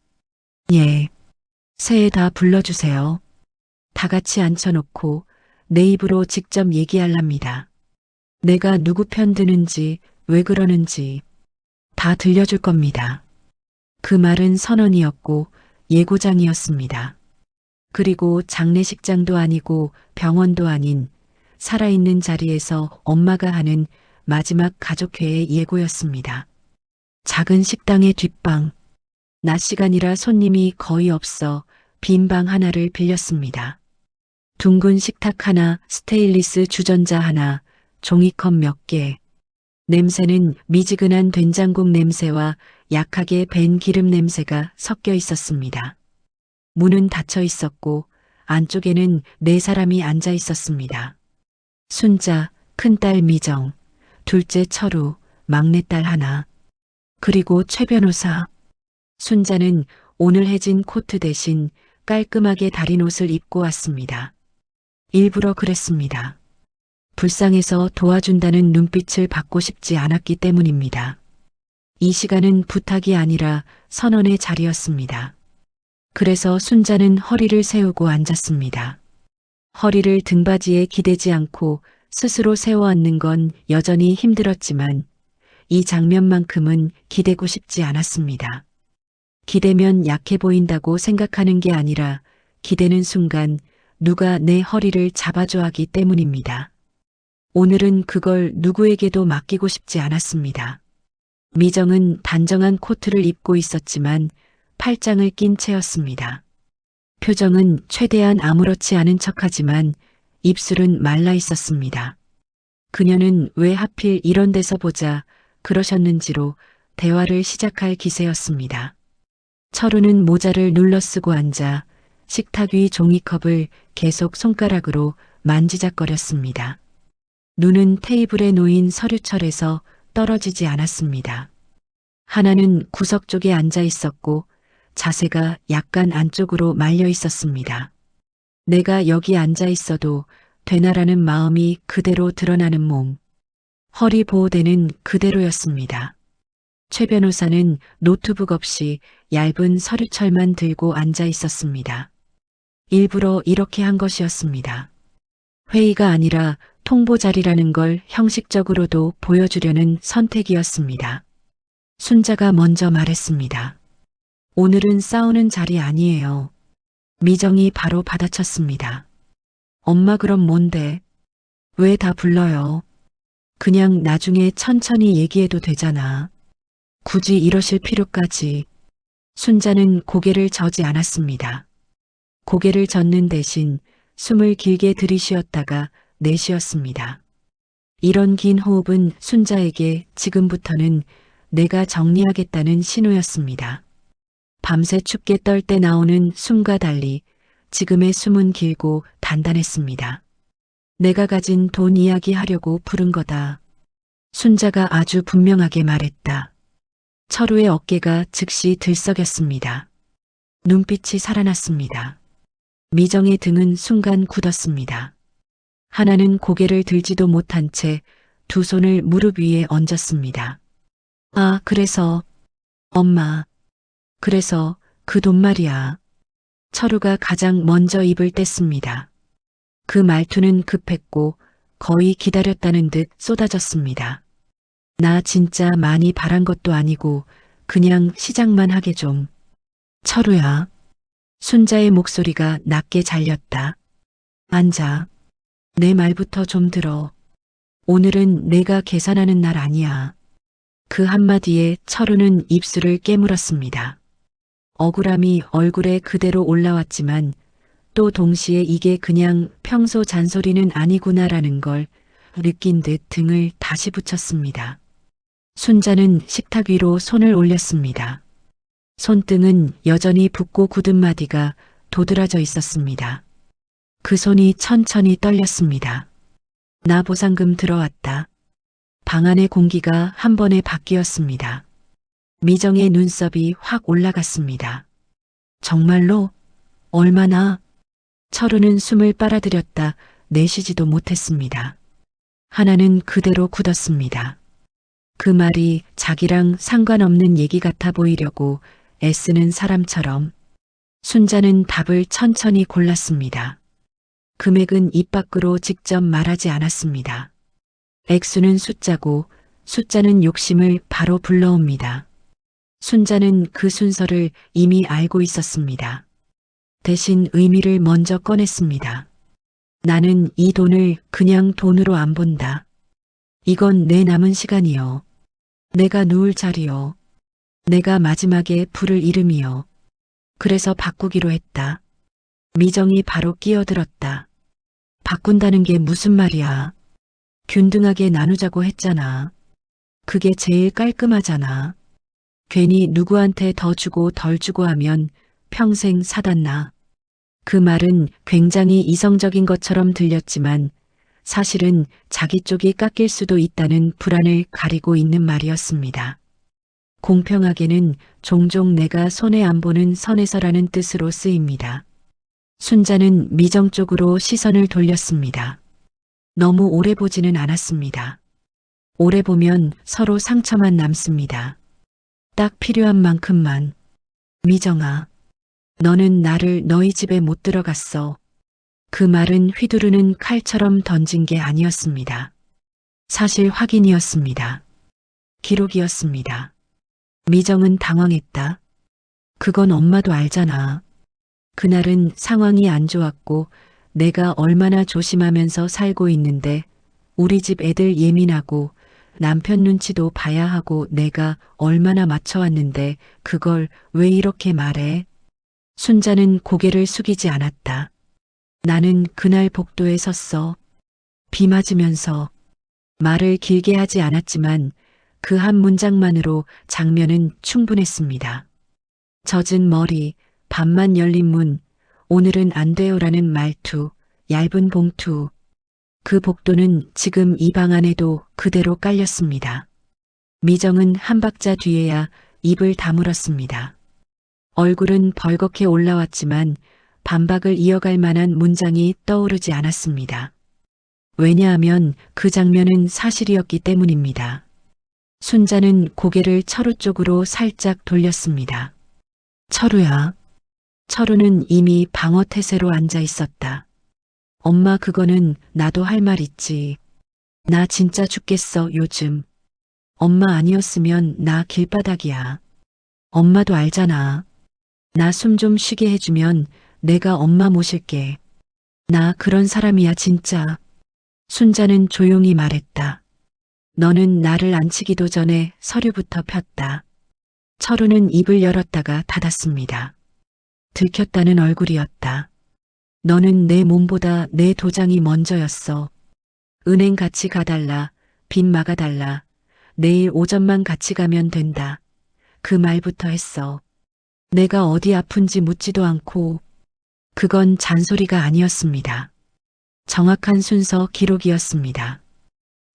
예. 새해 다 불러주세요. 다 같이 앉혀놓고 내 입으로 직접 얘기할랍니다. 내가 누구 편 드는지 왜 그러는지 다 들려줄 겁니다. 그 말은 선언이었고 예고장이었습니다. 그리고 장례식장도 아니고 병원도 아닌 살아있는 자리에서 엄마가 하는 마지막 가족회의 예고였습니다. 작은 식당의 뒷방. 낮 시간이라 손님이 거의 없어 빈 방 하나를 빌렸습니다. 둥근 식탁 하나, 스테인리스 주전자 하나, 종이컵 몇 개. 냄새는 미지근한 된장국 냄새와 약하게 밴 기름 냄새가 섞여 있었습니다. 문은 닫혀 있었고 안쪽에는 네 사람이 앉아 있었습니다. 순자, 큰딸 미정, 둘째 철우, 막내딸 하나, 그리고 최 변호사. 순자는 오늘 해진 코트 대신 깔끔하게 다린 옷을 입고 왔습니다. 일부러 그랬습니다. 불쌍해서 도와준다는 눈빛을 받고 싶지 않았기 때문입니다. 이 시간은 부탁이 아니라 선언의 자리였습니다. 그래서 순자는 허리를 세우고 앉았습니다. 허리를 등받이에 기대지 않고 스스로 세워 앉는 건 여전히 힘들었지만 이 장면만큼은 기대고 싶지 않았습니다. 기대면 약해 보인다고 생각하는 게 아니라 기대는 순간 누가 내 허리를 잡아줘 하기 때문입니다. 오늘은 그걸 누구에게도 맡기고 싶지 않았습니다. 미정은 단정한 코트를 입고 있었지만 팔짱을 낀 채였습니다. 표정은 최대한 아무렇지 않은 척하지만 입술은 말라 있었습니다. 그녀는 왜 하필 이런 데서 보자 그러셨는지로 대화를 시작할 기세였습니다. 철우는 모자를 눌러 쓰고 앉아 식탁 위 종이컵을 계속 손가락으로 만지작거렸습니다. 눈은 테이블에 놓인 서류철에서 떨어지지 않았습니다. 하나는 구석 쪽에 앉아 있었고 자세가 약간 안쪽으로 말려 있었습니다. 내가 여기 앉아 있어도 되나라는 마음이 그대로 드러나는 몸. 허리 보호대는 그대로였습니다. 최 변호사는 노트북 없이 얇은 서류철만 들고 앉아 있었습니다. 일부러 이렇게 한 것이었습니다. 회의가 아니라 통보 자리라는 걸 형식적으로도 보여주려는 선택이었습니다. 순자가 먼저 말했습니다. 오늘은 싸우는 자리 아니에요. 미정이 바로 받아쳤습니다. 엄마 그럼 뭔데? 왜 다 불러요? 그냥 나중에 천천히 얘기해도 되잖아. 굳이 이러실 필요까지. 순자는 고개를 저지 않았습니다. 고개를 젓는 대신 숨을 길게 들이쉬었다가 내쉬었습니다. 이런 긴 호흡은 순자에게 지금부터는 내가 정리하겠다는 신호였습니다. 밤새 춥게 떨 때 나오는 숨과 달리 지금의 숨은 길고 단단했습니다. 내가 가진 돈 이야기 하려고 부른 거다. 순자가 아주 분명하게 말했다. 철우의 어깨가 즉시 들썩였습니다. 눈빛이 살아났습니다. 미정의 등은 순간 굳었습니다. 하나는 고개를 들지도 못한 채 두 손을 무릎 위에 얹었습니다. 아, 그래서 엄마. 그래서 그 돈 말이야. 철우가 가장 먼저 입을 뗐습니다. 그 말투는 급했고 거의 기다렸다는 듯 쏟아졌습니다. 나 진짜 많이 바란 것도 아니고 그냥 시작만 하게 좀. 철우야. 순자의 목소리가 낮게 잘렸다. 앉아. 내 말부터 좀 들어. 오늘은 내가 계산하는 날 아니야. 그 한마디에 철우는 입술을 깨물었습니다. 억울함이 얼굴에 그대로 올라왔지만 또 동시에 이게 그냥 평소 잔소리는 아니구나라는 걸 느낀 듯 등을 다시 붙였습니다. 순자는 식탁 위로 손을 올렸습니다. 손등은 여전히 붓고 굳은 마디가 도드라져 있었습니다. 그 손이 천천히 떨렸습니다. 나 보상금 들어왔다. 방 안의 공기가 한 번에 바뀌었습니다. 미정의 눈썹이 확 올라갔습니다. 정말로? 얼마나? 철우는 숨을 빨아들였다 내쉬지도 못했습니다. 하나는 그대로 굳었습니다. 그 말이 자기랑 상관없는 얘기 같아 보이려고 애쓰는 사람처럼. 순자는 답을 천천히 골랐습니다. 금액은 입 밖으로 직접 말하지 않았습니다. 액수는 숫자고 숫자는 욕심을 바로 불러옵니다. 순자는 그 순서를 이미 알고 있었습니다. 대신 의미를 먼저 꺼냈습니다. 나는 이 돈을 그냥 돈으로 안 본다. 이건 내 남은 시간이요. 내가 누울 자리요. 내가 마지막에 부를 이름이요. 그래서 바꾸기로 했다. 미정이 바로 끼어들었다. 바꾼다는 게 무슨 말이야. 균등하게 나누자고 했잖아. 그게 제일 깔끔하잖아. 괜히 누구한테 더 주고 덜 주고 하면 평생 사단나. 그 말은 굉장히 이성적인 것처럼 들렸지만 사실은 자기 쪽이 깎일 수도 있다는 불안을 가리고 있는 말이었습니다. 공평하게는 종종 내가 손해 안 보는 선에서라는 뜻으로 쓰입니다. 순자는 미정 쪽으로 시선을 돌렸습니다. 너무 오래 보지는 않았습니다. 오래 보면 서로 상처만 남습니다. 딱 필요한 만큼만. 미정아, 너는 나를 너희 집에 못 들어갔어. 그 말은 휘두르는 칼처럼 던진 게 아니었습니다. 사실 확인이었습니다. 기록이었습니다. 미정은 당황했다. 그건 엄마도 알잖아. 그날은 상황이 안 좋았고 내가 얼마나 조심하면서 살고 있는데 우리 집 애들 예민하고 남편 눈치도 봐야 하고 내가 얼마나 맞춰왔는데 그걸 왜 이렇게 말해? 순자는 고개를 숙이지 않았다. 나는 그날 복도에 섰어. 비 맞으면서 말을 길게 하지 않았지만 그 한 문장만으로 장면은 충분했습니다. 젖은 머리, 반만 열린 문, 오늘은 안 돼요라는 말투, 얇은 봉투. 그 복도는 지금 이 방 안에도 그대로 깔렸습니다. 미정은 한 박자 뒤에야 입을 다물었습니다. 얼굴은 벌겋게 올라왔지만 반박을 이어갈 만한 문장이 떠오르지 않았습니다. 왜냐하면 그 장면은 사실이었기 때문입니다. 순자는 고개를 철우 쪽으로 살짝 돌렸습니다. 철우야. 철우는 이미 방어 태세로 앉아 있었다. 엄마 그거는 나도 할 말 있지. 나 진짜 죽겠어 요즘. 엄마 아니었으면 나 길바닥이야. 엄마도 알잖아. 나 숨 좀 쉬게 해주면 내가 엄마 모실게. 나 그런 사람이야 진짜. 순자는 조용히 말했다. 너는 나를 안치기도 전에 서류부터 폈다. 철우는 입을 열었다가 닫았습니다. 들켰다는 얼굴이었다. 너는 내 몸보다 내 도장이 먼저였어. 은행 같이 가달라. 빚 막아달라. 내일 오전만 같이 가면 된다. 그 말부터 했어. 내가 어디 아픈지 묻지도 않고. 그건 잔소리가 아니었습니다. 정확한 순서 기록이었습니다.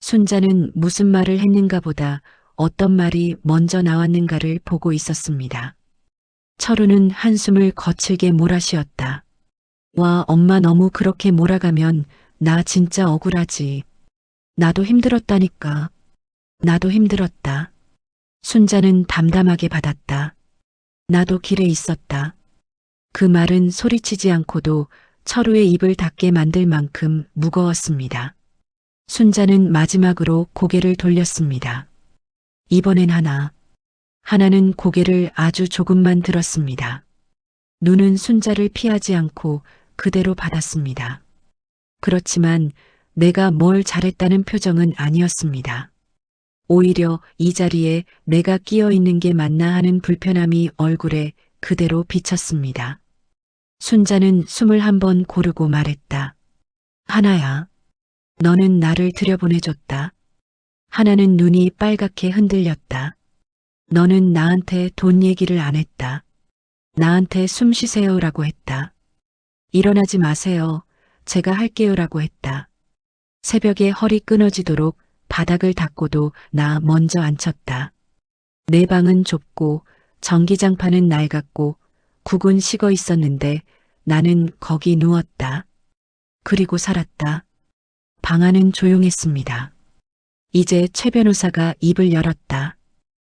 순자는 무슨 말을 했는가 보다 어떤 말이 먼저 나왔는가를 보고 있었습니다. 철우는 한숨을 거칠게 몰아쉬었다. 와, 엄마 너무 그렇게 몰아가면 나 진짜 억울하지. 나도 힘들었다니까. 나도 힘들었다. 순자는 담담하게 받았다. 나도 길에 있었다. 그 말은 소리치지 않고도 철우의 입을 닫게 만들 만큼 무거웠습니다. 순자는 마지막으로 고개를 돌렸습니다. 이번엔 하나는 고개를 아주 조금만 들었습니다. 눈은 순자를 피하지 않고 그대로 받았습니다. 그렇지만 내가 뭘 잘했다는 표정은 아니었습니다. 오히려 이 자리에 내가 끼어 있는 게 맞나 하는 불편함이 얼굴에 그대로 비쳤습니다. 순자는 숨을 한번 고르고 말했다. 하나야. 너는 나를 들여보내줬다. 하나는 눈이 빨갛게 흔들렸다. 너는 나한테 돈 얘기를 안 했다. 나한테 숨 쉬세요라고 했다. 일어나지 마세요. 제가 할게요라고 했다. 새벽에 허리 끊어지도록 바닥을 닦고도 나 먼저 앉혔다. 내 방은 좁고 전기장판은 낡았고 국은 식어 있었는데 나는 거기 누웠다. 그리고 살았다. 방 안은 조용했습니다. 이제 최 변호사가 입을 열었다.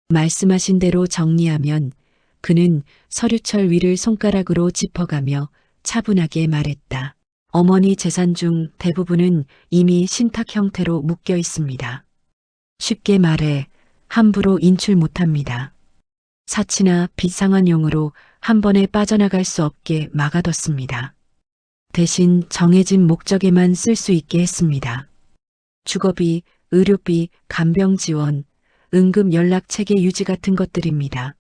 말씀하신 대로 정리하면 그는 서류철 위를 손가락으로 짚어가며 차분하게 말했다. 어머니 재산 중 대부분은 이미 신탁 형태로 묶여 있습니다. 쉽게 말해 함부로 인출 못합니다. 사치나 비상한용으로 한 번에 빠져나갈 수 없게 막아뒀습니다. 대신 정해진 목적에만 쓸 수 있게 했습니다. 주거비, 의료비, 간병 지원, 응급 연락 체계 유지 같은 것들입니다.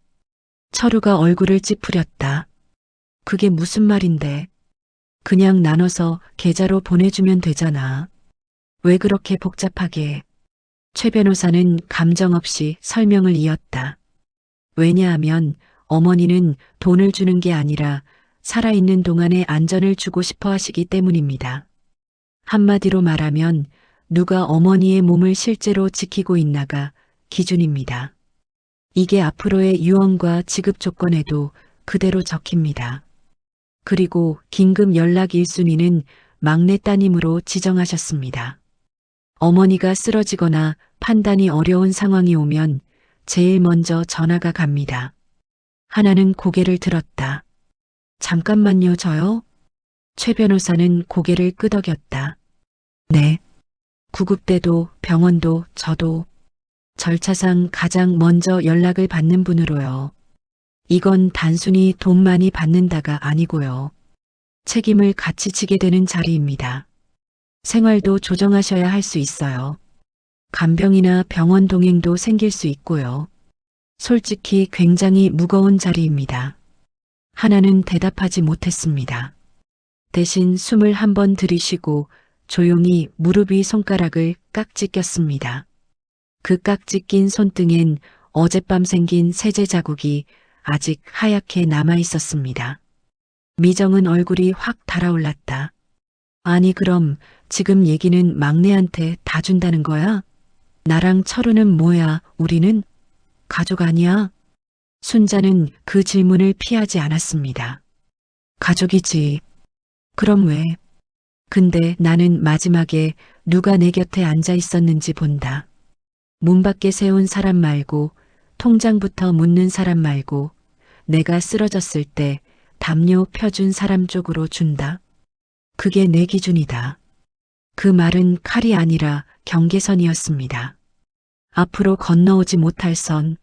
철우가 얼굴을 찌푸렸다. 그게 무슨 말인데? 그냥 나눠서 계좌로 보내주면 되잖아. 왜 그렇게 복잡하게? 최 변호사는 감정 없이 설명을 이었다. 왜냐하면 어머니는 돈을 주는 게 아니라 살아있는 동안에 안전을 주고 싶어 하시기 때문입니다. 한마디로 말하면 누가 어머니의 몸을 실제로 지키고 있나가 기준입니다. 이게 앞으로의 유언과 지급 조건에도 그대로 적힙니다. 그리고 긴급 연락 1순위는 막내 따님으로 지정하셨습니다. 어머니가 쓰러지거나 판단이 어려운 상황이 오면 제일 먼저 전화가 갑니다. 하나는 고개를 들었다. 잠깐만요, 저요? 최 변호사는 고개를 끄덕였다. 네. 구급대도 병원도 저도. 절차상 가장 먼저 연락을 받는 분으로요. 이건 단순히 돈 많이 받는다가 아니고요. 책임을 같이 지게 되는 자리입니다. 생활도 조정하셔야 할 수 있어요. 간병이나 병원 동행도 생길 수 있고요. 솔직히 굉장히 무거운 자리입니다. 하나는 대답하지 못했습니다. 대신 숨을 한 번 들이쉬고 조용히 무릎 위 손가락을 깍지 꼈습니다. 그 깍지 낀 손등엔 어젯밤 생긴 세제 자국이 아직 하얗게 남아 있었습니다. 미정은 얼굴이 확 달아올랐다. 아니 그럼 지금 얘기는 막내한테 다 준다는 거야? 나랑 철우는 뭐야? 우리는 가족 아니야? 순자는 그 질문을 피하지 않았습니다. 가족이지. 그럼 왜? 근데 나는 마지막에 누가 내 곁에 앉아 있었는지 본다. 문 밖에 세운 사람 말고, 통장부터 묻는 사람 말고, 내가 쓰러졌을 때 담요 펴준 사람 쪽으로 준다. 그게 내 기준이다. 그 말은 칼이 아니라 경계선이었습니다. 앞으로 건너오지 못할 선.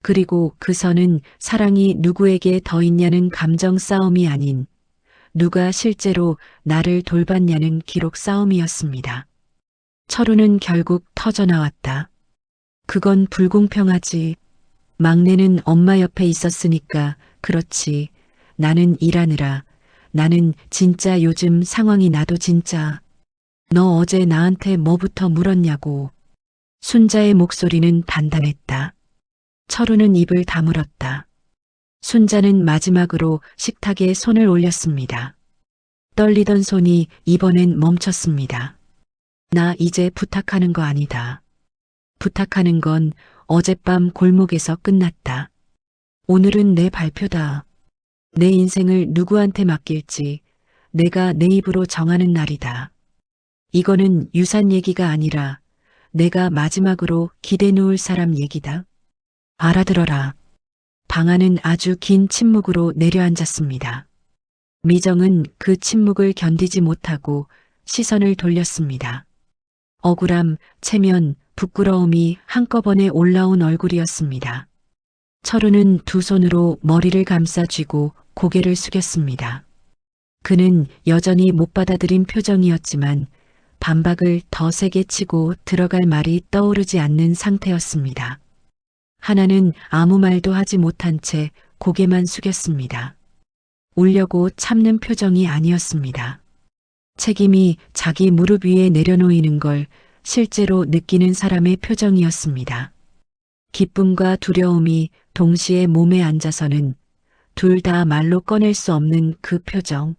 그리고 그 선은 사랑이 누구에게 더 있냐는 감정 싸움이 아닌 누가 실제로 나를 돌봤냐는 기록 싸움이었습니다. 철우는 결국 터져나왔다. 그건 불공평하지. 막내는 엄마 옆에 있었으니까 그렇지. 나는 일하느라. 나는 진짜 요즘 상황이 나도 진짜. 너 어제 나한테 뭐부터 물었냐고. 순자의 목소리는 단단했다. 철우는 입을 다물었다. 순자는 마지막으로 식탁에 손을 올렸습니다. 떨리던 손이 이번엔 멈췄습니다. 나 이제 부탁하는 거 아니다. 부탁하는 건 어젯밤 골목에서 끝났다. 오늘은 내 발표다. 내 인생을 누구한테 맡길지 내가 내 입으로 정하는 날이다. 이거는 유산 얘기가 아니라 내가 마지막으로 기대 놓을 사람 얘기다. 알아들어라. 방아는 아주 긴 침묵으로 내려앉았습니다. 미정은 그 침묵을 견디지 못하고 시선을 돌렸습니다. 억울함, 체면, 부끄러움이 한꺼번에 올라온 얼굴이었습니다. 철우는 두 손으로 머리를 감싸 쥐고 고개를 숙였습니다. 그는 여전히 못 받아들인 표정이었지만 반박을 더 세게 치고 들어갈 말이 떠오르지 않는 상태였습니다. 하나는 아무 말도 하지 못한 채 고개만 숙였습니다. 울려고 참는 표정이 아니었습니다. 책임이 자기 무릎 위에 내려놓이는 걸 실제로 느끼는 사람의 표정이었습니다. 기쁨과 두려움이 동시에 몸에 앉아서는 둘 다 말로 꺼낼 수 없는 그 표정.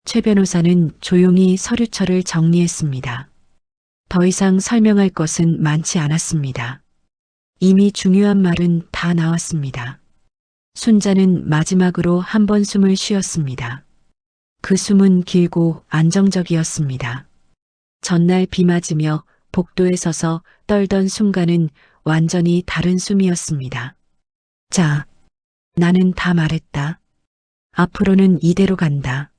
최 변호사는 조용히 서류처를 정리했습니다. 더 이상 설명할 것은 많지 않았습니다. 이미 중요한 말은 다 나왔습니다. 순자는 마지막으로 한 번 숨을 쉬었습니다. 그 숨은 길고 안정적이었습니다. 전날 비 맞으며 복도에 서서 떨던 순간은 완전히 다른 숨이었습니다. 자, 나는 다 말했다. 앞으로는 이대로 간다.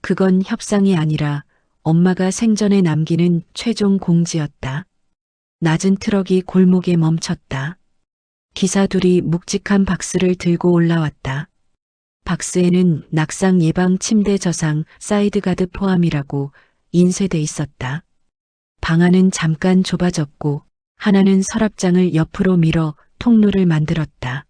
그건 협상이 아니라 엄마가 생전에 남기는 최종 공지였다. 낮은 트럭이 골목에 멈췄다. 기사 둘이 묵직한 박스를 들고 올라왔다. 박스에는 낙상 예방 침대 저상 사이드 가드 포함이라고 인쇄돼 있었다. 방 안은 잠깐 좁아졌고 하나는 서랍장을 옆으로 밀어 통로를 만들었다.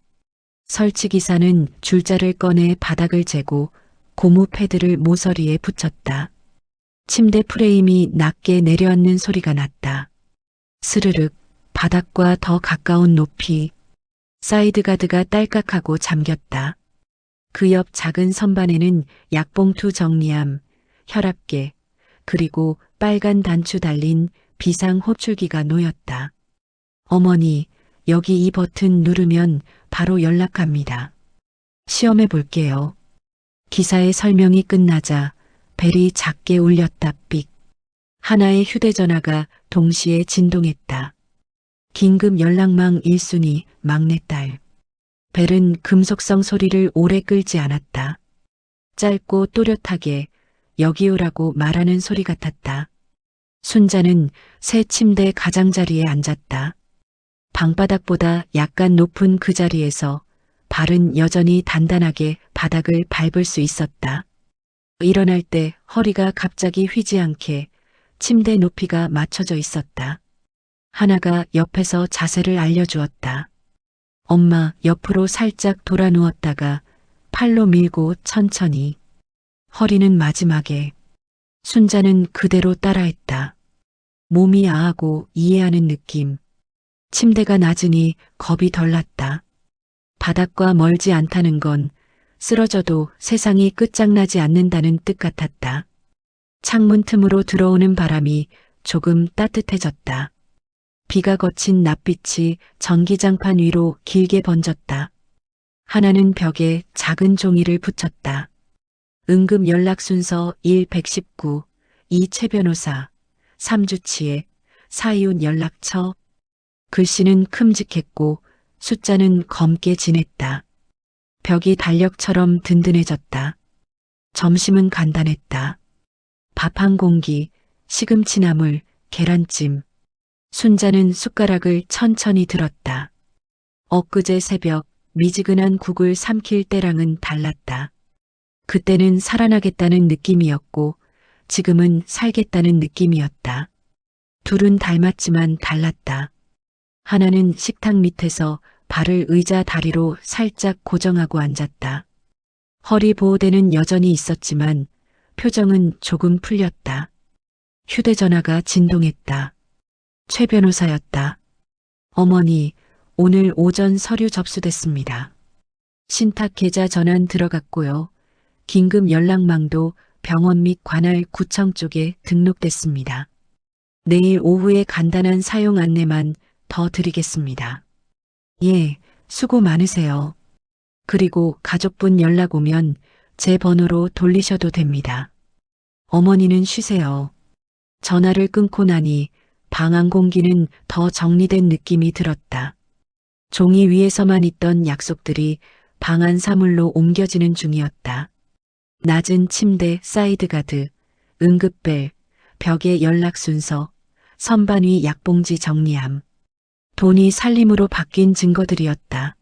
설치 기사는 줄자를 꺼내 바닥을 재고 고무 패드를 모서리에 붙였다. 침대 프레임이 낮게 내려앉는 소리가 났다. 스르륵 바닥과 더 가까운 높이. 사이드 가드가 딸깍하고 잠겼다. 그 옆 작은 선반에는 약봉투 정리함, 혈압계, 그리고 빨간 단추 달린 비상 호출기가 놓였다. 어머니, 여기 이 버튼 누르면 바로 연락합니다. 시험해 볼게요. 기사의 설명이 끝나자 벨이 작게 울렸다 삑. 하나의 휴대전화가 동시에 진동했다. 긴급 연락망 1순위 막내딸. 벨은 금속성 소리를 오래 끌지 않았다. 짧고 또렷하게 여기 오라고 말하는 소리 같았다. 순자는 새 침대 가장자리에 앉았다. 방바닥보다 약간 높은 그 자리에서 발은 여전히 단단하게 바닥을 밟을 수 있었다. 일어날 때 허리가 갑자기 휘지 않게 침대 높이가 맞춰져 있었다. 하나가 옆에서 자세를 알려주었다. 엄마 옆으로 살짝 돌아 누웠다가 팔로 밀고 천천히. 허리는 마지막에. 순자는 그대로 따라했다. 몸이 아하고 이해하는 느낌. 침대가 낮으니 겁이 덜 났다. 바닥과 멀지 않다는 건 쓰러져도 세상이 끝장나지 않는다는 뜻 같았다. 창문 틈으로 들어오는 바람이 조금 따뜻해졌다. 비가 거친 낮빛이 전기장판 위로 길게 번졌다. 하나는 벽에 작은 종이를 붙였다. 응급 연락 순서 119, 2 최 변호사, 3주치에, 사이온 연락처. 글씨는 큼직했고 숫자는 검게 진했다. 벽이 달력처럼 든든해졌다. 점심은 간단했다. 밥 한 공기, 시금치 나물, 계란찜. 순자는 숟가락을 천천히 들었다. 엊그제 새벽 미지근한 국을 삼킬 때랑은 달랐다. 그때는 살아나겠다는 느낌이었고 지금은 살겠다는 느낌이었다. 둘은 닮았지만 달랐다. 하나는 식탁 밑에서 발을 의자 다리로 살짝 고정하고 앉았다. 허리 보호대는 여전히 있었지만 표정은 조금 풀렸다. 휴대전화가 진동했다. 최 변호사였다. 어머니, 오늘 오전 서류 접수됐습니다. 신탁 계좌 전환 들어갔고요. 긴급 연락망도 병원 및 관할 구청 쪽에 등록됐습니다. 내일 오후에 간단한 사용 안내만 더 드리겠습니다. 예, 수고 많으세요. 그리고 가족분 연락 오면 제 번호로 돌리셔도 됩니다. 어머니는 쉬세요. 전화를 끊고 나니 방 안 공기는 더 정리된 느낌이 들었다. 종이 위에서만 있던 약속들이 방 안 사물로 옮겨지는 중이었다. 낮은 침대 사이드 가드, 응급벨, 벽에 연락 순서, 선반 위 약봉지 정리함. 돈이 살림으로 바뀐 증거들이었다.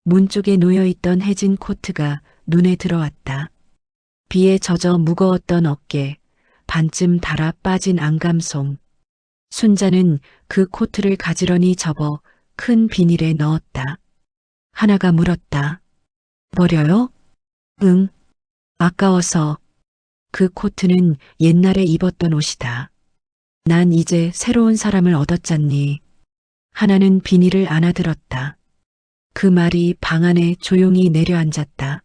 문 쪽에 놓여있던 해진 코트가 눈에 들어왔다. 비에 젖어 무거웠던 어깨, 반쯤 닳아 빠진 안감송. 순자는 그 코트를 가지런히 접어 큰 비닐에 넣었다. 하나가 물었다. 버려요? 응. 아까워서. 그 코트는 옛날에 입었던 옷이다. 난 이제 새로운 사람을 얻었잖니. 하나는 비닐을 안아들었다. 그 말이 방 안에 조용히 내려앉았다.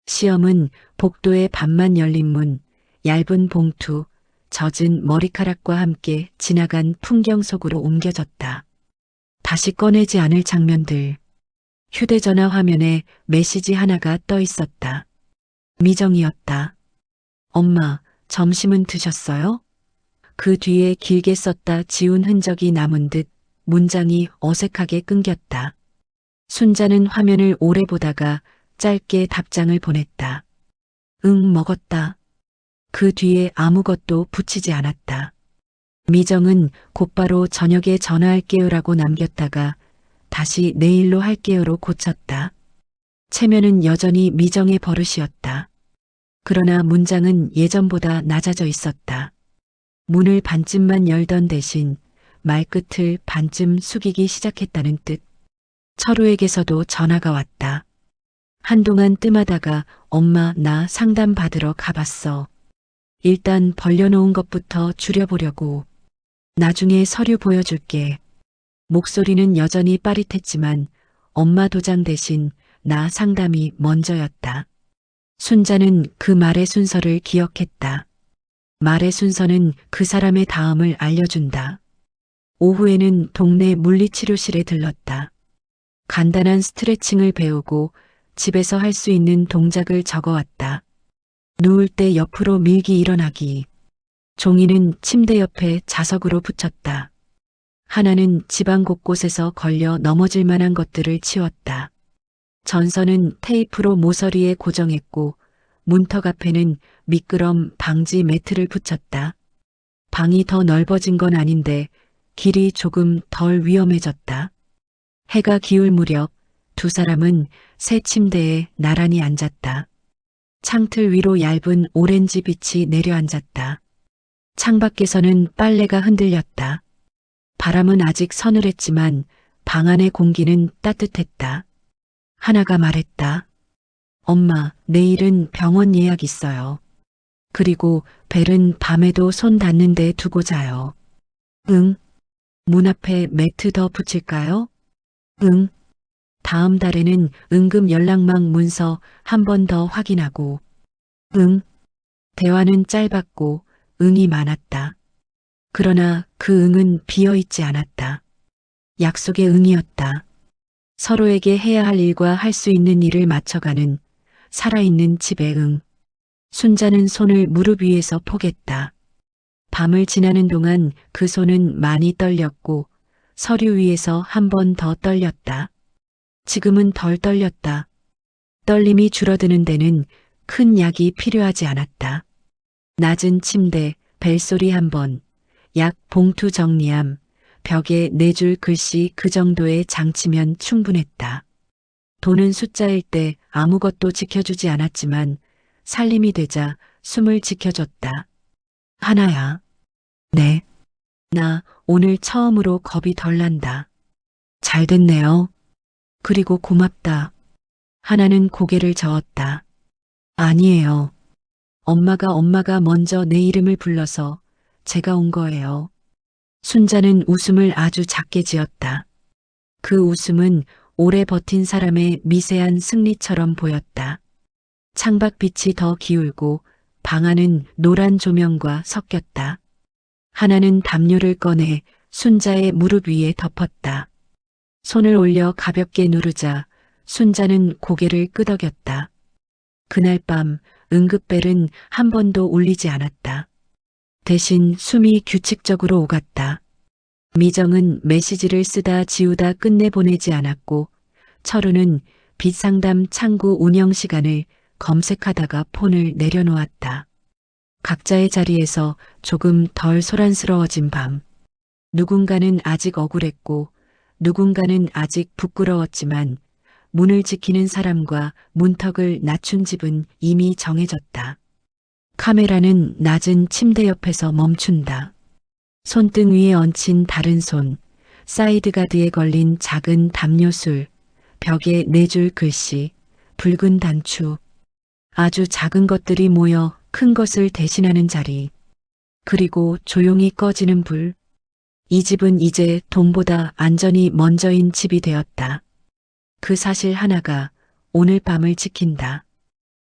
시험은 복도에 반만 열린 문, 얇은 봉투, 젖은 머리카락과 함께 지나간 풍경 속으로 옮겨졌다. 다시 꺼내지 않을 장면들. 휴대전화 화면에 메시지 하나가 떠 있었다. 미정이었다. 엄마, 점심은 드셨어요? 그 뒤에 길게 썼다 지운 흔적이 남은 듯 문장이 어색하게 끊겼다. 순자는 화면을 오래 보다가 짧게 답장을 보냈다. 응, 먹었다. 그 뒤에 아무것도 붙이지 않았다. 미정은 곧바로 저녁에 전화할게요라고 남겼다가 다시 내일로 할게요로 고쳤다. 체면은 여전히 미정의 버릇이었다. 그러나 문장은 예전보다 낮아져 있었다. 문을 반쯤만 열던 대신 말끝을 반쯤 숙이기 시작했다는 뜻. 철우에게서도 전화가 왔다. 한동안 뜸하다가 엄마 나 상담 받으러 가봤어. 일단 벌려놓은 것부터 줄여보려고. 나중에 서류 보여줄게. 목소리는 여전히 빠릿했지만 엄마 도장 대신 나 상담이 먼저였다. 순자는 그 말의 순서를 기억했다. 말의 순서는 그 사람의 다음을 알려준다. 오후에는 동네 물리치료실에 들렀다. 간단한 스트레칭을 배우고 집에서 할 수 있는 동작을 적어왔다. 누울 때 옆으로 밀기 일어나기. 종이는 침대 옆에 자석으로 붙였다. 하나는 집안 곳곳에서 걸려 넘어질 만한 것들을 치웠다. 전선은 테이프로 모서리에 고정했고 문턱 앞에는 미끄럼 방지 매트를 붙였다. 방이 더 넓어진 건 아닌데 길이 조금 덜 위험해졌다. 해가 기울 무렵 두 사람은 새 침대에 나란히 앉았다. 창틀 위로 얇은 오렌지 빛이 내려앉았다. 창밖에서는 빨래가 흔들렸다. 바람은 아직 서늘했지만 방 안의 공기는 따뜻했다. 하나가 말했다. 엄마, 내일은 병원 예약 있어요. 그리고 벨은 밤에도 손 닿는 데 두고 자요. 응. 문 앞에 매트 더 붙일까요? 응. 다음 달에는 응급 연락망 문서 한 번 더 확인하고. 응. 대화는 짧았고 응이 많았다. 그러나 그 응은 비어있지 않았다. 약속의 응이었다. 서로에게 해야 할 일과 할 수 있는 일을 맞춰가는 살아있는 집의 응. 순자는 손을 무릎 위에서 포겠다. 밤을 지나는 동안 그 손은 많이 떨렸고 서류 위에서 한 번 더 떨렸다. 지금은 덜 떨렸다. 떨림이 줄어드는 데는 큰 약이 필요하지 않았다. 낮은 침대, 벨소리 한 번, 약 봉투 정리함, 벽에 네 줄 글씨 그 정도의 장치면 충분했다. 돈은 숫자일 때 아무것도 지켜주지 않았지만 살림이 되자 숨을 지켜줬다. 하나야. 네. 나 오늘 처음으로 겁이 덜 난다. 잘 됐네요. 그리고 고맙다. 하나는 고개를 저었다. 아니에요. 엄마가 먼저 내 이름을 불러서 제가 온 거예요. 순자는 웃음을 아주 작게 지었다. 그 웃음은 오래 버틴 사람의 미세한 승리처럼 보였다. 창밖빛이 더 기울고 방 안은 노란 조명과 섞였다. 하나는 담요를 꺼내 순자의 무릎 위에 덮었다. 손을 올려 가볍게 누르자 순자는 고개를 끄덕였다. 그날 밤 응급벨은 한 번도 울리지 않았다. 대신 숨이 규칙적으로 오갔다. 미정은 메시지를 쓰다 지우다 끝내 보내지 않았고 철우는 빚상담 창구 운영 시간을 검색하다가 폰을 내려놓았다. 각자의 자리에서 조금 덜 소란스러워진 밤. 누군가는 아직 억울했고 누군가는 아직 부끄러웠지만 문을 지키는 사람과 문턱을 낮춘 집은 이미 정해졌다. 카메라는 낮은 침대 옆에서 멈춘다. 손등 위에 얹힌 다른 손, 사이드가드에 걸린 작은 담요술, 벽에 네 줄 글씨, 붉은 단추, 아주 작은 것들이 모여 큰 것을 대신하는 자리, 그리고 조용히 꺼지는 불. 이 집은 이제 돈보다 안전이 먼저인 집이 되었다. 그 사실 하나가 오늘 밤을 지킨다.